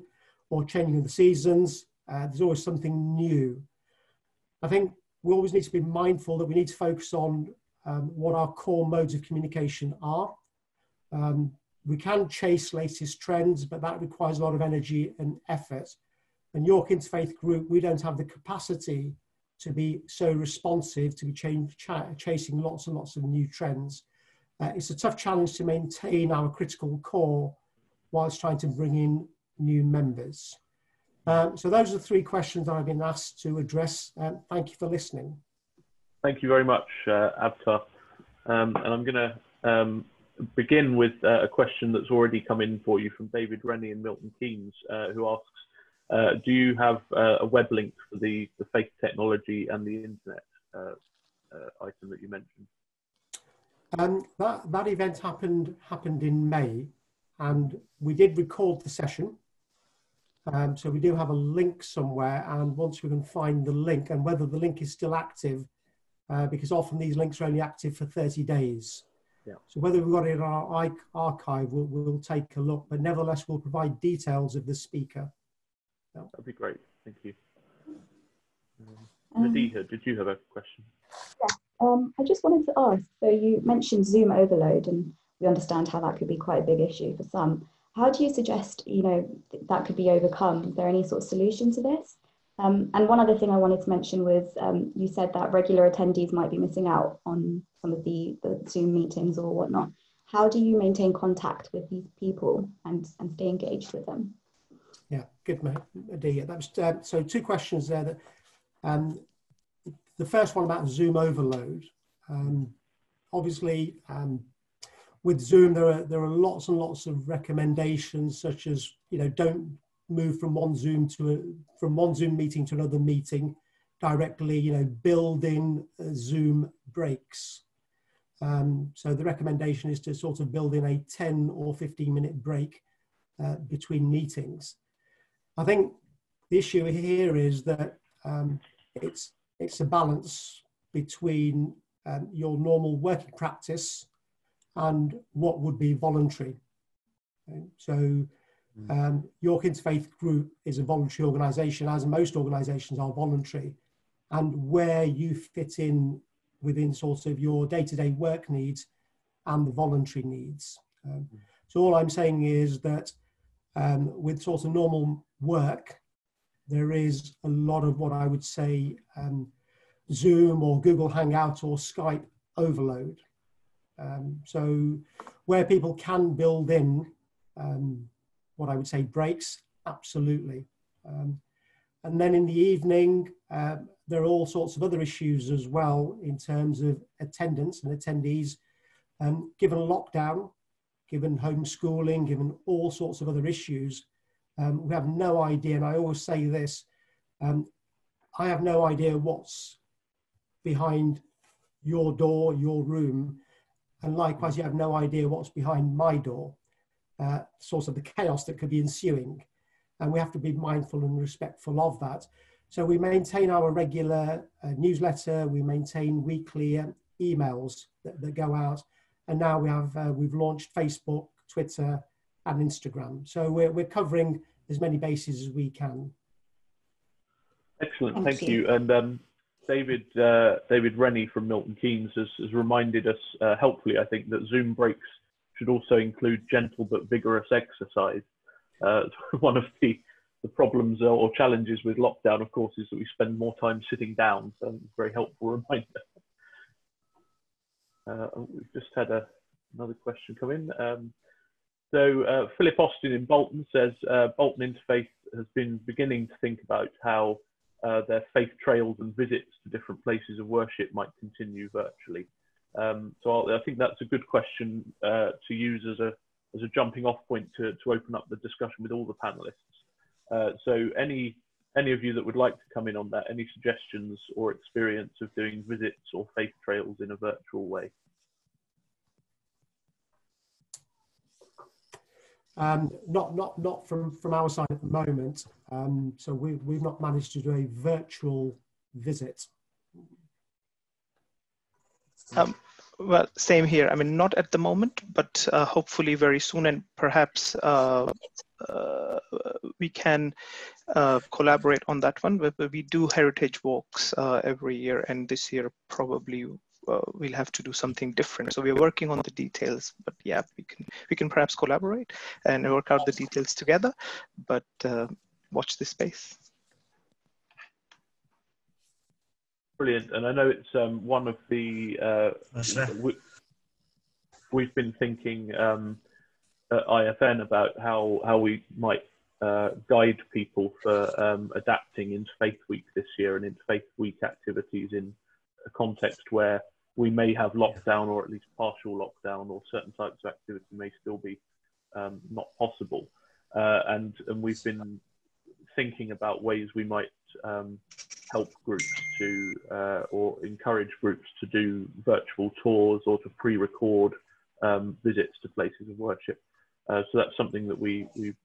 S7: or changing of the seasons. There's always something new. I think we always need to be mindful that we need to focus on what our core modes of communication are. We can chase latest trends, but that requires a lot of energy and effort. And York Interfaith Group, we don't have the capacity to be so responsive to be chasing lots and lots of new trends. It's a tough challenge to maintain our critical core whilst trying to bring in new members. So those are the 3 questions that I've been asked to address. Thank you for listening.
S1: Thank you very much, Avtar. And I'm going to begin with a question that's already come in for you from David Rennie and Milton Keynes, who asks, do you have a web link for the faith technology and the internet item that you mentioned?
S7: That event happened in May, and we did record the session. So we do have a link somewhere, and once we can find the link, and whether the link is still active, because often these links are only active for 30 days. Yeah. So whether we've got it in our archive, we'll take a look, but nevertheless, we'll provide details of the speaker. Yeah.
S1: That'd be great. Thank you. Nadeha, did you have a question?
S2: Yeah. I just wanted to ask, so you mentioned Zoom overload, and we understand how that could be quite a big issue for some. How do you suggest, that could be overcome? Is there any sort of solution to this? And one other thing I wanted to mention was, you said that regular attendees might be missing out on some of the Zoom meetings or whatnot. How do you maintain contact with these people and stay engaged with them?
S7: Yeah, good, Nadeha. That was, so 2 questions there. The first one about Zoom overload. Obviously, with Zoom, there are lots and lots of recommendations, such as don't move from one Zoom meeting to another meeting directly. Build in Zoom breaks. So the recommendation is to sort of build in a 10 or 15-minute break between meetings. I think the issue here is that it's a balance between your normal working practice and what would be voluntary. Okay? So York Interfaith Group is a voluntary organisation, as most organisations are voluntary, and where you fit in within sort of your day-to-day work needs and the voluntary needs. So all I'm saying is that with sort of normal work, there is a lot of what I would say Zoom or Google Hangout or Skype overload. So where people can build in what I would say breaks, absolutely. And then in the evening, there are all sorts of other issues as well in terms of attendance and attendees. Given lockdown, given homeschooling, given all sorts of other issues, we have no idea, and I always say this, I have no idea what's behind your door, your room, and likewise you have no idea what's behind my door, sort of the chaos that could be ensuing. And we have to be mindful and respectful of that. So we maintain our regular newsletter, we maintain weekly emails that go out, and now we've launched Facebook, Twitter, and Instagram. So we're covering as many bases as we can.
S1: Excellent, thank you. And David Rennie from Milton Keynes has reminded us helpfully, I think, that Zoom breaks should also include gentle but vigorous exercise. One of the problems or challenges with lockdown, of course, is that we spend more time sitting down. So it's a very helpful reminder. We've just had another question come in. So Philip Austin in Bolton says, Bolton Interfaith has been beginning to think about how their faith trails and visits to different places of worship might continue virtually. So I think that's a good question to use as a jumping off point to open up the discussion with all the panelists. So any of you that would like to come in on that, any suggestions or experience of doing visits or faith trails in a virtual way?
S7: Not from our side at the moment. So we've not managed to do a virtual visit.
S4: Well, same here. I mean, not at the moment, but hopefully very soon, and perhaps we can collaborate on that one. We do heritage walks every year, and this year probably we'll have to do something different. So we're working on the details, but yeah, we can perhaps collaborate and work out the details together. But watch this space.
S1: Brilliant, and I know it's one of the we've been thinking at IFN about how we might guide people for adapting Interfaith Week this year and Interfaith Week activities in a context where we may have lockdown or at least partial lockdown, or certain types of activity may still be not possible, and we've been thinking about ways we might help groups to or encourage groups to do virtual tours or to pre-record visits to places of worship. So that's something that we would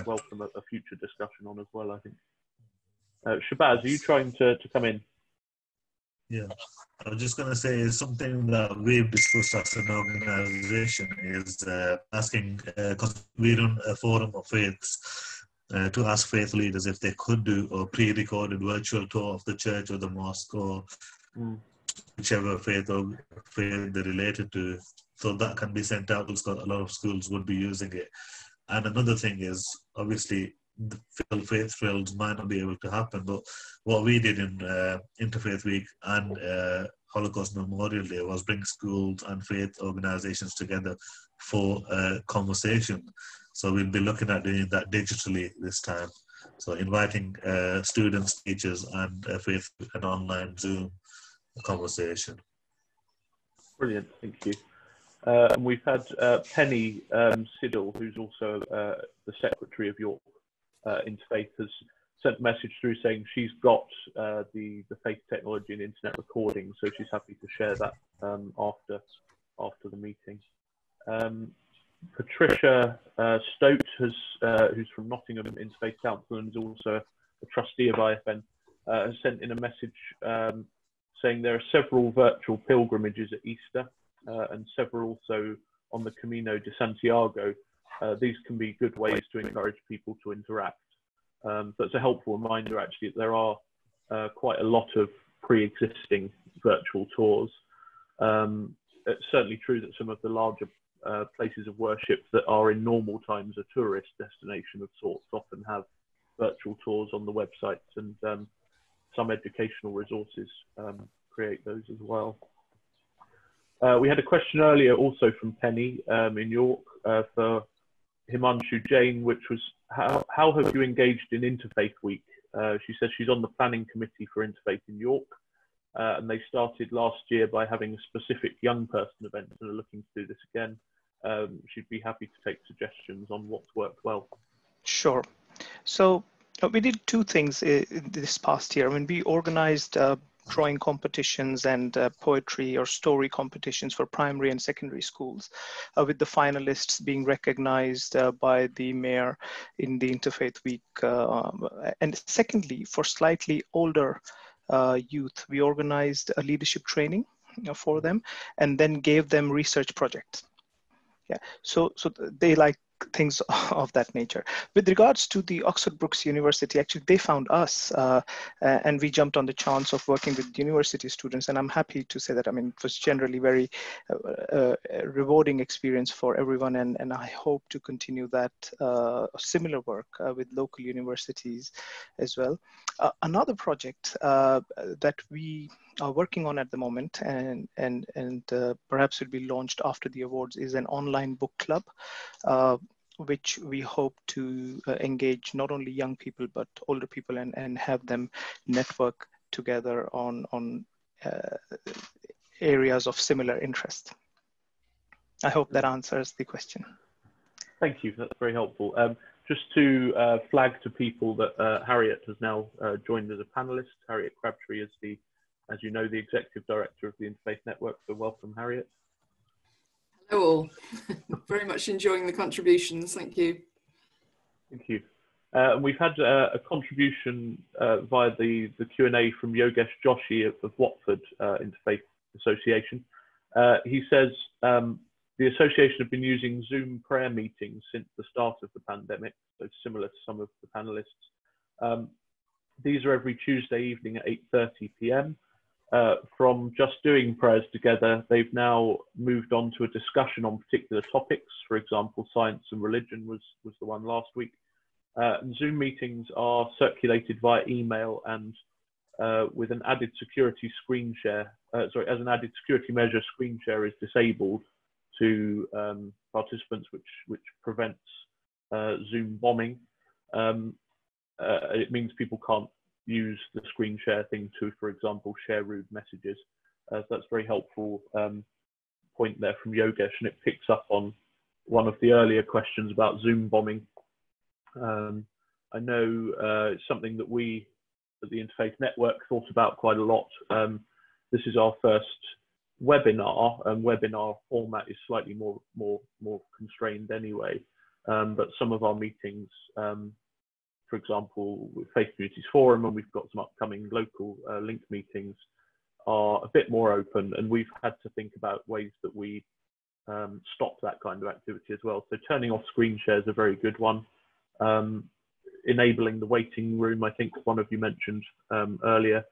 S1: welcome a future discussion on as well, I think. Shabaz, are you trying to come in?
S5: Yeah, I was just going to say something that we've discussed as an organisation is asking, because we run a forum of faiths, to ask faith leaders if they could do a pre-recorded virtual tour of the church or the mosque or whichever faith they're related to. So that can be sent out because a lot of schools would be using it. And another thing is, obviously, the faith trails might not be able to happen, but what we did in Interfaith Week and Holocaust Memorial Day was bring schools and faith organizations together for a conversation. So we'll be looking at doing that digitally this time. So inviting students, teachers, and faith and online Zoom conversation.
S1: Brilliant, thank you. And we've had Penny Siddle, who's also the Secretary of York Interfaith, has sent a message through saying she's got the faith technology and internet recording, so she's happy to share that after the meeting. Patricia Stoat, who's from Nottingham Interfaith Council and is also a trustee of IFN, has sent in a message saying there are several virtual pilgrimages at Easter and several also on the Camino de Santiago. These can be good ways to encourage people to interact. So it's a helpful reminder actually that there are quite a lot of pre-existing virtual tours. it's certainly true that some of the larger places of worship that are in normal times a tourist destination of sorts often have virtual tours on the websites, and some educational resources create those as well. We had a question earlier also from Penny in York for Himanshu Jain, which was how have you engaged in Interfaith Week? She says she's on the planning committee for Interfaith in York, and they started last year by having a specific young person event and are looking to do this again. She'd be happy to take suggestions on what's worked well.
S4: Sure. So we did two things this past year. I mean, we organized drawing competitions and poetry or story competitions for primary and secondary schools, with the finalists being recognized by the mayor in the Interfaith Week. And secondly, for slightly older youth, we organized a leadership training for them and then gave them research projects. Yeah, so they like things of that nature. With regards to the Oxford Brookes University, actually they found us and we jumped on the chance of working with university students, and I'm happy to say that, I mean, it was generally very rewarding experience for everyone, and I hope to continue that similar work with local universities as well. Another project that we are working on at the moment and perhaps will be launched after the awards is an online book club, which we hope to engage not only young people but older people and have them network together on areas of similar interest. I hope that answers the question.
S1: Thank you, that's very helpful. Just to flag to people that Harriet has now joined as a panelist. Harriet Crabtree is as you know, the Executive Director of the Interfaith Network, so welcome, Harriet.
S8: Hello all. Very much enjoying the contributions, thank you.
S1: Thank you. We've had a contribution via the Q&A from Yogesh Joshi of Watford Interfaith Association. He says, the association have been using Zoom prayer meetings since the start of the pandemic, so similar to some of the panelists. These are every Tuesday evening at 8:30 p.m. From just doing prayers together, they've now moved on to a discussion on particular topics. For example, science and religion was the one last week. And Zoom meetings are circulated via email and with an added security screen share. As an added security measure, screen share is disabled to participants, which prevents Zoom bombing. It means people can't use the screen share thing to, for example, share rude messages. So that's a very helpful point there from Yogesh, and it picks up on one of the earlier questions about Zoom bombing. I know it's something that we at the Interfaith Network thought about quite a lot. This is our first webinar, and webinar format is slightly more constrained anyway. But some of our meetings, for example, with Faith Communities Forum, and we've got some upcoming local link meetings, are a bit more open, and we've had to think about ways that we stop that kind of activity as well. So turning off screen share is a very good one. Enabling the waiting room, I think one of you mentioned earlier,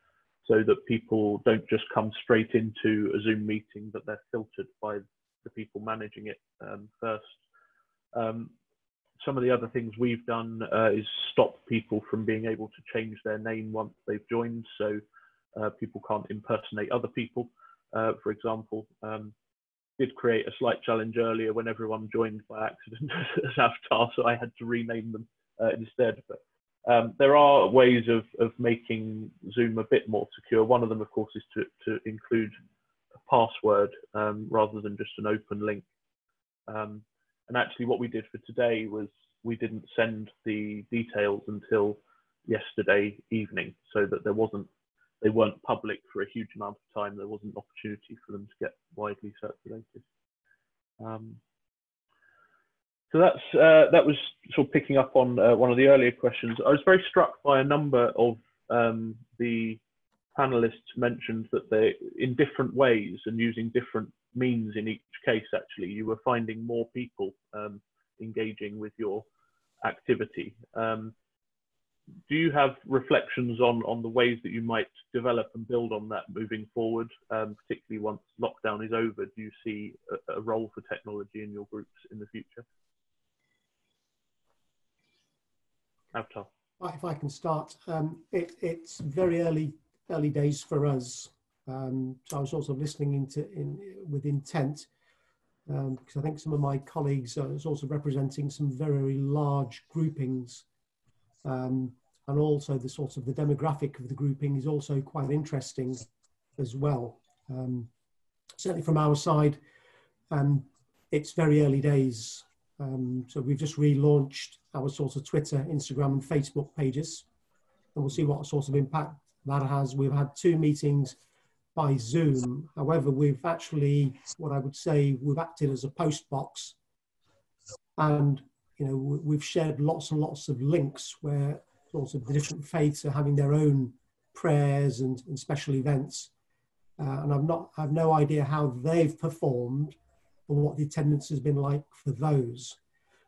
S1: so that people don't just come straight into a Zoom meeting, but they're filtered by the people managing it first. Some of the other things we've done is stop people from being able to change their name once they've joined, so people can't impersonate other people. For example, did create a slight challenge earlier when everyone joined by accident as Avtar, so I had to rename them instead. But there are ways of making Zoom a bit more secure. One of them, of course, is to include a password rather than just an open link. And actually what we did for today was we didn't send the details until yesterday evening, so that they weren't public for a huge amount of time. There wasn't an opportunity for them to get widely circulated. So that was sort of picking up on one of the earlier questions. I was very struck by a number of the panelists mentioned that they, in different ways and using different means in each case, actually, you were finding more people engaging with your activity. do you have reflections on the ways that you might develop and build on that moving forward, particularly once lockdown is over? Do you see a role for technology in your groups in the future? Avtar.
S7: If I can start, it's very early days for us. So I was also listening with intent, because I think some of my colleagues are also representing some very large groupings, and also the sort of the demographic of the grouping is also quite interesting as well. Certainly from our side, it's very early days. So we've just relaunched our sort of Twitter, Instagram and Facebook pages, and we'll see what sort of impact that has. We've had 2 meetings by Zoom. However, we've actually, what I would say, we've acted as a post box, and we've shared lots and lots of links where sort of the different faiths are having their own prayers and special events, and I've no idea how they've performed or what the attendance has been like for those.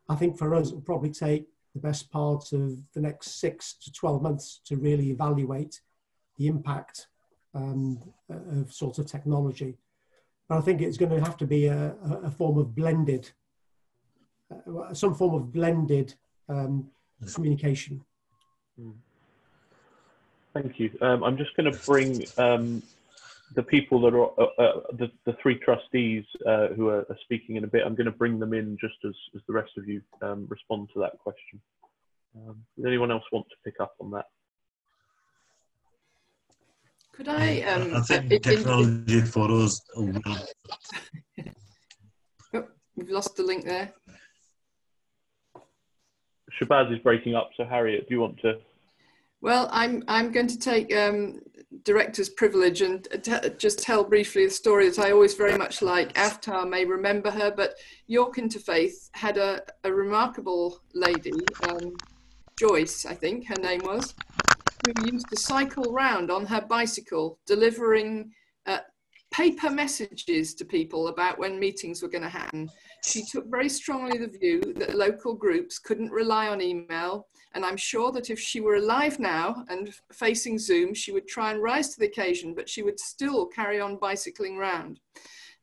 S7: I think for us, it'll probably take the best part of the next 6 to 12 months to really evaluate the impact of sort of technology. But I think it's going to have to be a form of blended, some form of blended communication.
S1: Thank you. I'm just going to bring the people that are the 3 trustees who are speaking in a bit. I'm going to bring them in just as the rest of you respond to that question. Does anyone else want to pick up on that?
S8: Could I?
S5: I think technology for us.
S8: Oh, we've lost the link there.
S1: Shabaz is breaking up, so Harriet, do you want to?
S8: Well, I'm going to take director's privilege and just tell briefly the story that I always very much like. Avtar may remember her, but York Interfaith had a remarkable lady, Joyce, I think her name was, who used to cycle round on her bicycle delivering paper messages to people about when meetings were going to happen. She took very strongly the view that local groups couldn't rely on email, and I'm sure that if she were alive now and facing Zoom, she would try and rise to the occasion, but she would still carry on bicycling round.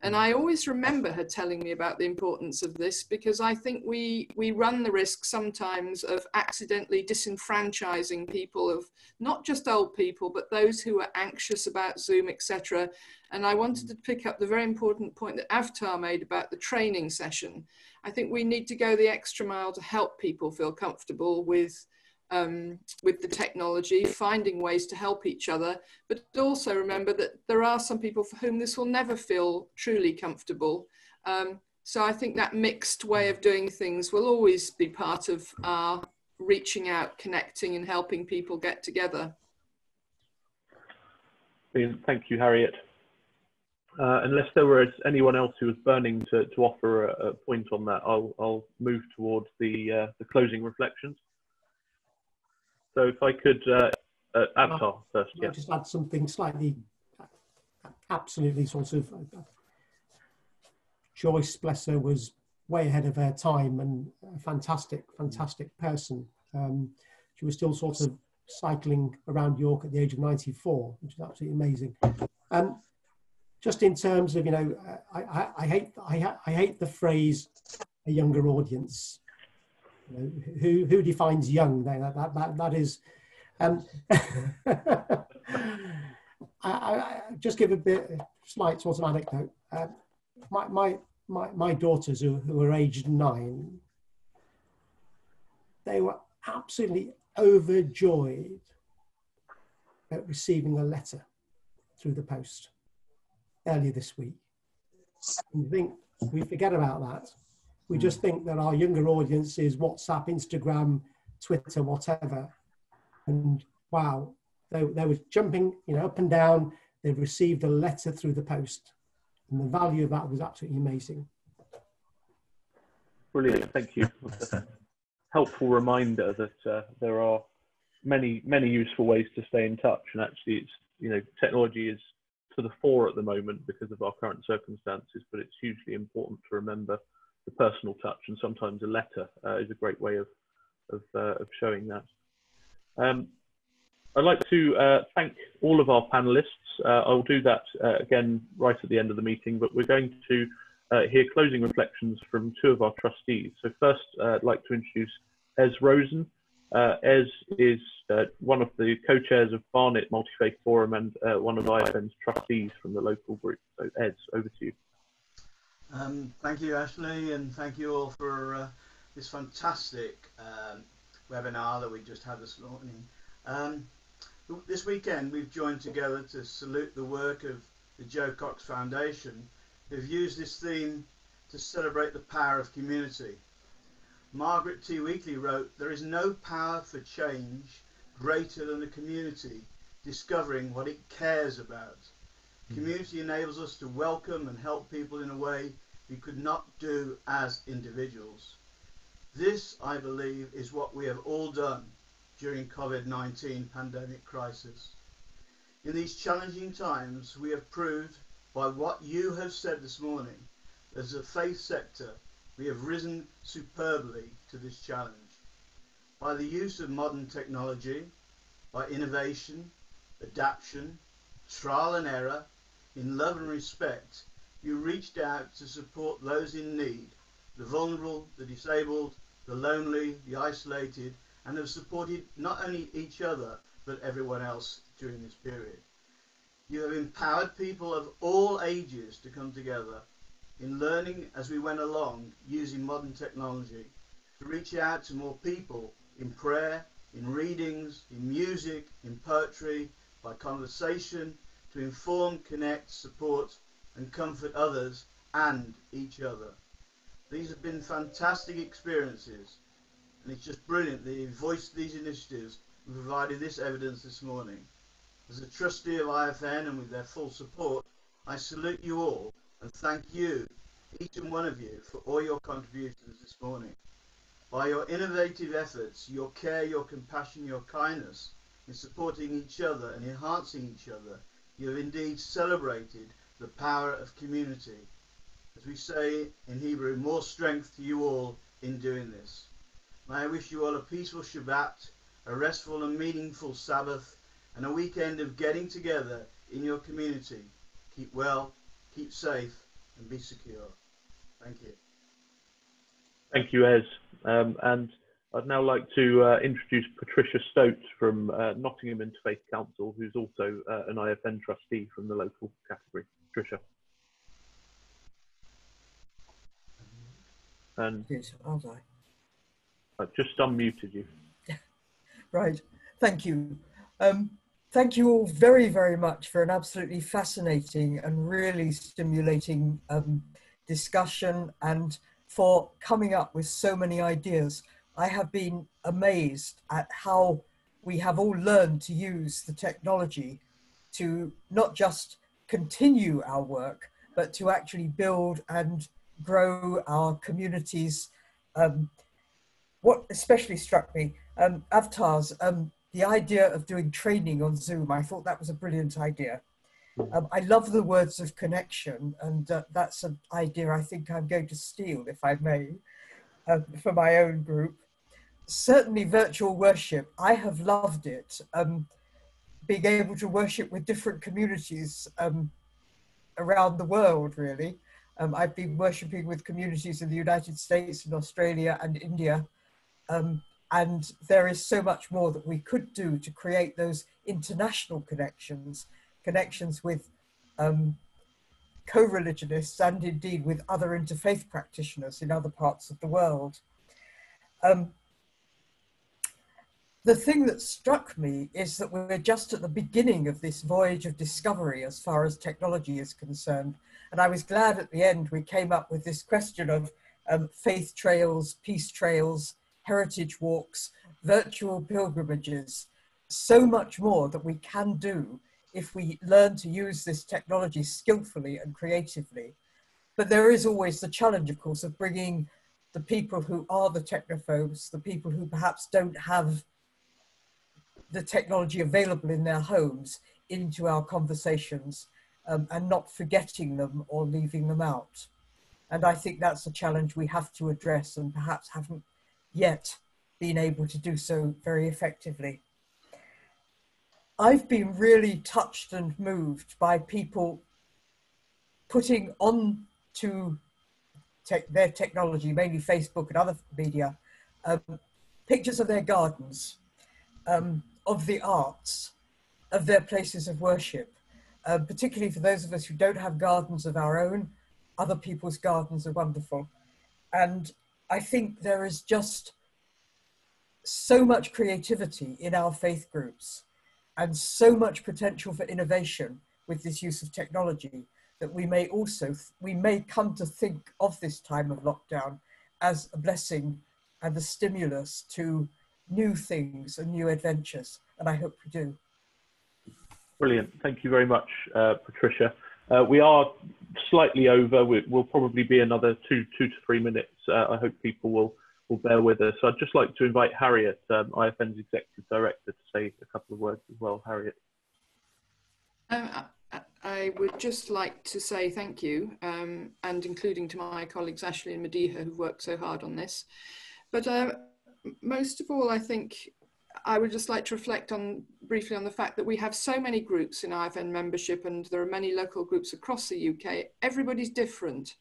S8: And I always remember her telling me about the importance of this, because I think we run the risk sometimes of accidentally disenfranchising people, of not just old people, but those who are anxious about Zoom, etc. And I wanted to pick up the very important point that Avtar made about the training session. I think we need to go the extra mile to help people feel comfortable with the technology, finding ways to help each other, but also remember that there are some people for whom this will never feel truly comfortable. So I think that mixed way of doing things will always be part of our reaching out, connecting and helping people get together.
S1: Thank you, Harriet. Unless there was anyone else who was burning to offer a point on that, I'll move towards the closing reflections. So if I could, Avtar first.
S7: I'll just add something slightly, absolutely sort of, Joyce, bless her, was way ahead of her time and a fantastic person. She was still sort of cycling around York at the age of 94, which is absolutely amazing. Just in terms of, I hate the phrase a younger audience. Who defines young? That is. I just give a slight sort of anecdote. My daughters who are aged 9, they were absolutely overjoyed at receiving a letter through the post earlier this week. And think we forget about that. We just think that our younger audience is WhatsApp, Instagram, Twitter, whatever. And wow, they were jumping, up and down. They've received a letter through the post, and the value of that was absolutely amazing.
S1: Brilliant, thank you. Helpful reminder that there are many useful ways to stay in touch, and actually, it's technology is to the fore at the moment because of our current circumstances, but it's hugely important to remember the personal touch, and sometimes a letter is a great way of showing that. I'd like to thank all of our panelists. I'll do that again right at the end of the meeting, but we're going to hear closing reflections from two of our trustees. So first, I'd like to introduce Es Rosen. Es is one of the co-chairs of Barnet Multi-Faith Forum and one of IFN's trustees from the local group. So Es, over to you.
S9: Thank you, Ashley, and thank you all for this fantastic webinar that we just had this morning. This weekend we've joined together to salute the work of the Joe Cox Foundation, who've used this theme to celebrate the power of community. Margaret T. Weekly wrote, "There is no power for change greater than a community discovering what it cares about. Community enables us to welcome and help people in a way we could not do as individuals." This, I believe, is what we have all done during COVID-19 pandemic crisis. In these challenging times, we have proved by what you have said this morning, as a faith sector, we have risen superbly to this challenge. By the use of modern technology, by innovation, adaptation, trial and error, in love and respect, you reached out to support those in need, the vulnerable, the disabled, the lonely, the isolated, and have supported not only each other, but everyone else during this period. You have empowered people of all ages to come together in learning as we went along using modern technology to reach out to more people in prayer, in readings, in music, in poetry, by conversation, to inform, connect, support and comfort others and each other. These have been fantastic experiences, and it's just brilliant that you voiced these initiatives and provided this evidence this morning. As a trustee of IFN and with their full support, I salute you all and thank you, each and one of you, for all your contributions this morning. By your innovative efforts, your care, your compassion, your kindness in supporting each other and enhancing each other, you have indeed celebrated the power of community. As we say in Hebrew, more strength to you all in doing this. May I wish you all a peaceful Shabbat, a restful and meaningful Sabbath, and a weekend of getting together in your community. Keep well, keep safe, and be secure. Thank you.
S1: Thank you, Ez. And I'd now like to introduce Patricia Stoat from Nottingham Interfaith Council, who's also an IFN trustee from the local category. Patricia. And
S10: aren't I?
S1: I've just unmuted you.
S10: Right, thank you. Thank you all very, very much for an absolutely fascinating and really stimulating discussion and for coming up with so many ideas. I have been amazed at how we have all learned to use the technology to not just continue our work, but to actually build and grow our communities. What especially struck me, Avtar's, the idea of doing training on Zoom, I thought that was a brilliant idea. I love the words of connection, and that's an idea I think I'm going to steal, if I may, for my own group. Certainly virtual worship, I have loved it. Being able to worship with different communities around the world, really. I've been worshipping with communities in the United States and Australia and India. And there is so much more that we could do to create those international connections, connections with co-religionists and indeed with other interfaith practitioners in other parts of the world. The thing that struck me is that we're just at the beginning of this voyage of discovery as far as technology is concerned. And I was glad at the end we came up with this question of faith trails, peace trails, heritage walks, virtual pilgrimages, so much more that we can do if we learn to use this technology skillfully and creatively. But there is always the challenge, of course, of bringing the people who are the technophobes, the people who perhaps don't have the technology available in their homes, into our conversations and not forgetting them or leaving them out. And I think that's a challenge we have to address and perhaps haven't yet been able to do so very effectively. I've been really touched and moved by people putting on to their technology, mainly Facebook and other media, pictures of their gardens, of the arts, of their places of worship, particularly for those of us who don't have gardens of our own. Other people's gardens are wonderful. And I think there is just so much creativity in our faith groups and so much potential for innovation with this use of technology that we may come to think of this time of lockdown as a blessing and a stimulus to new things and new adventures. And I hope we do.
S1: Brilliant. Thank you very much, Patricia. We are slightly over. We'll probably be another two to 3 minutes. I hope people will bear with us. So I'd just like to invite Harriet, IFN's Executive Director, to say a couple of words as well. Harriet.
S8: I would just like to say thank you, and including to my colleagues Ashley and Mediha, who've worked so hard on this. But most of all, I think I would just like to reflect briefly on the fact that we have so many groups in IFN membership, and there are many local groups across the UK. Everybody's different.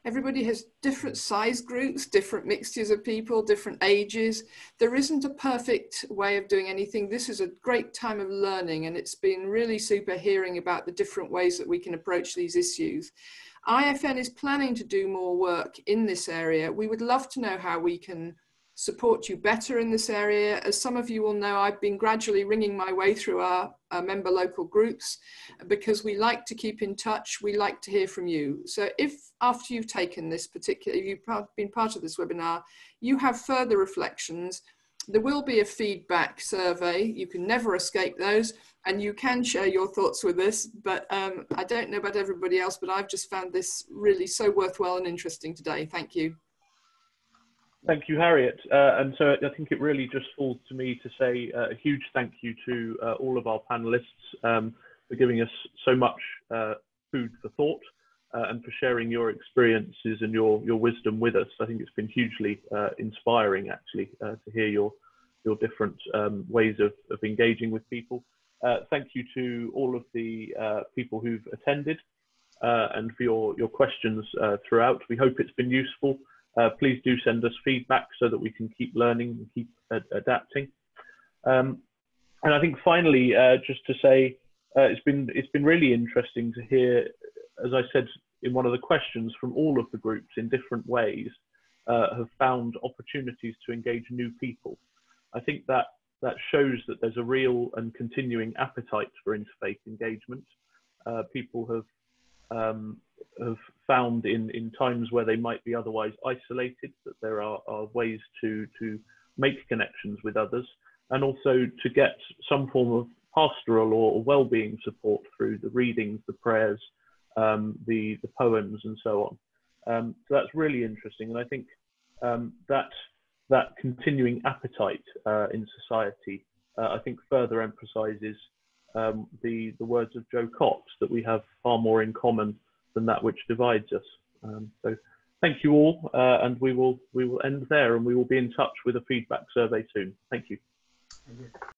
S8: Everybody has different size groups, different mixtures of people, different ages. There isn't a perfect way of doing anything. This is a great time of learning, and it's been really super hearing about the different ways that we can approach these issues. IFN is planning to do more work in this area. We would love to know how we can support you better in this area. As some of you will know, I've been gradually ringing my way through our member local groups because we like to keep in touch. We like to hear from you. So if after you've taken this if you've been part of this webinar, you have further reflections, there will be a feedback survey. You can never escape those, and you can share your thoughts with us. But I don't know about everybody else, but I've just found this really so worthwhile and interesting today. Thank you.
S1: Thank you, Harriet. And so I think it really just falls to me to say a huge thank you to all of our panelists for giving us so much food for thought and for sharing your experiences and your wisdom with us. I think it's been hugely inspiring, actually, to hear your different ways of engaging with people. Thank you to all of the people who've attended and for your questions throughout. We hope it's been useful. Please do send us feedback so that we can keep learning and keep adapting. And I think finally, just to say, it's been really interesting to hear, as I said in one of the questions, from all of the groups in different ways have found opportunities to engage new people. I think that shows that there's a real and continuing appetite for interfaith engagement. People have found in times where they might be otherwise isolated that there are ways to make connections with others, and also to get some form of pastoral or well-being support through the readings, the prayers, the poems, and so on. So that's really interesting, and I think that continuing appetite in society, I think, further emphasises the words of Joe Cox, that we have far more in common than that which divides us. So thank you all, and we will end there, and we will be in touch with a feedback survey soon. Thank you.
S9: Thank you.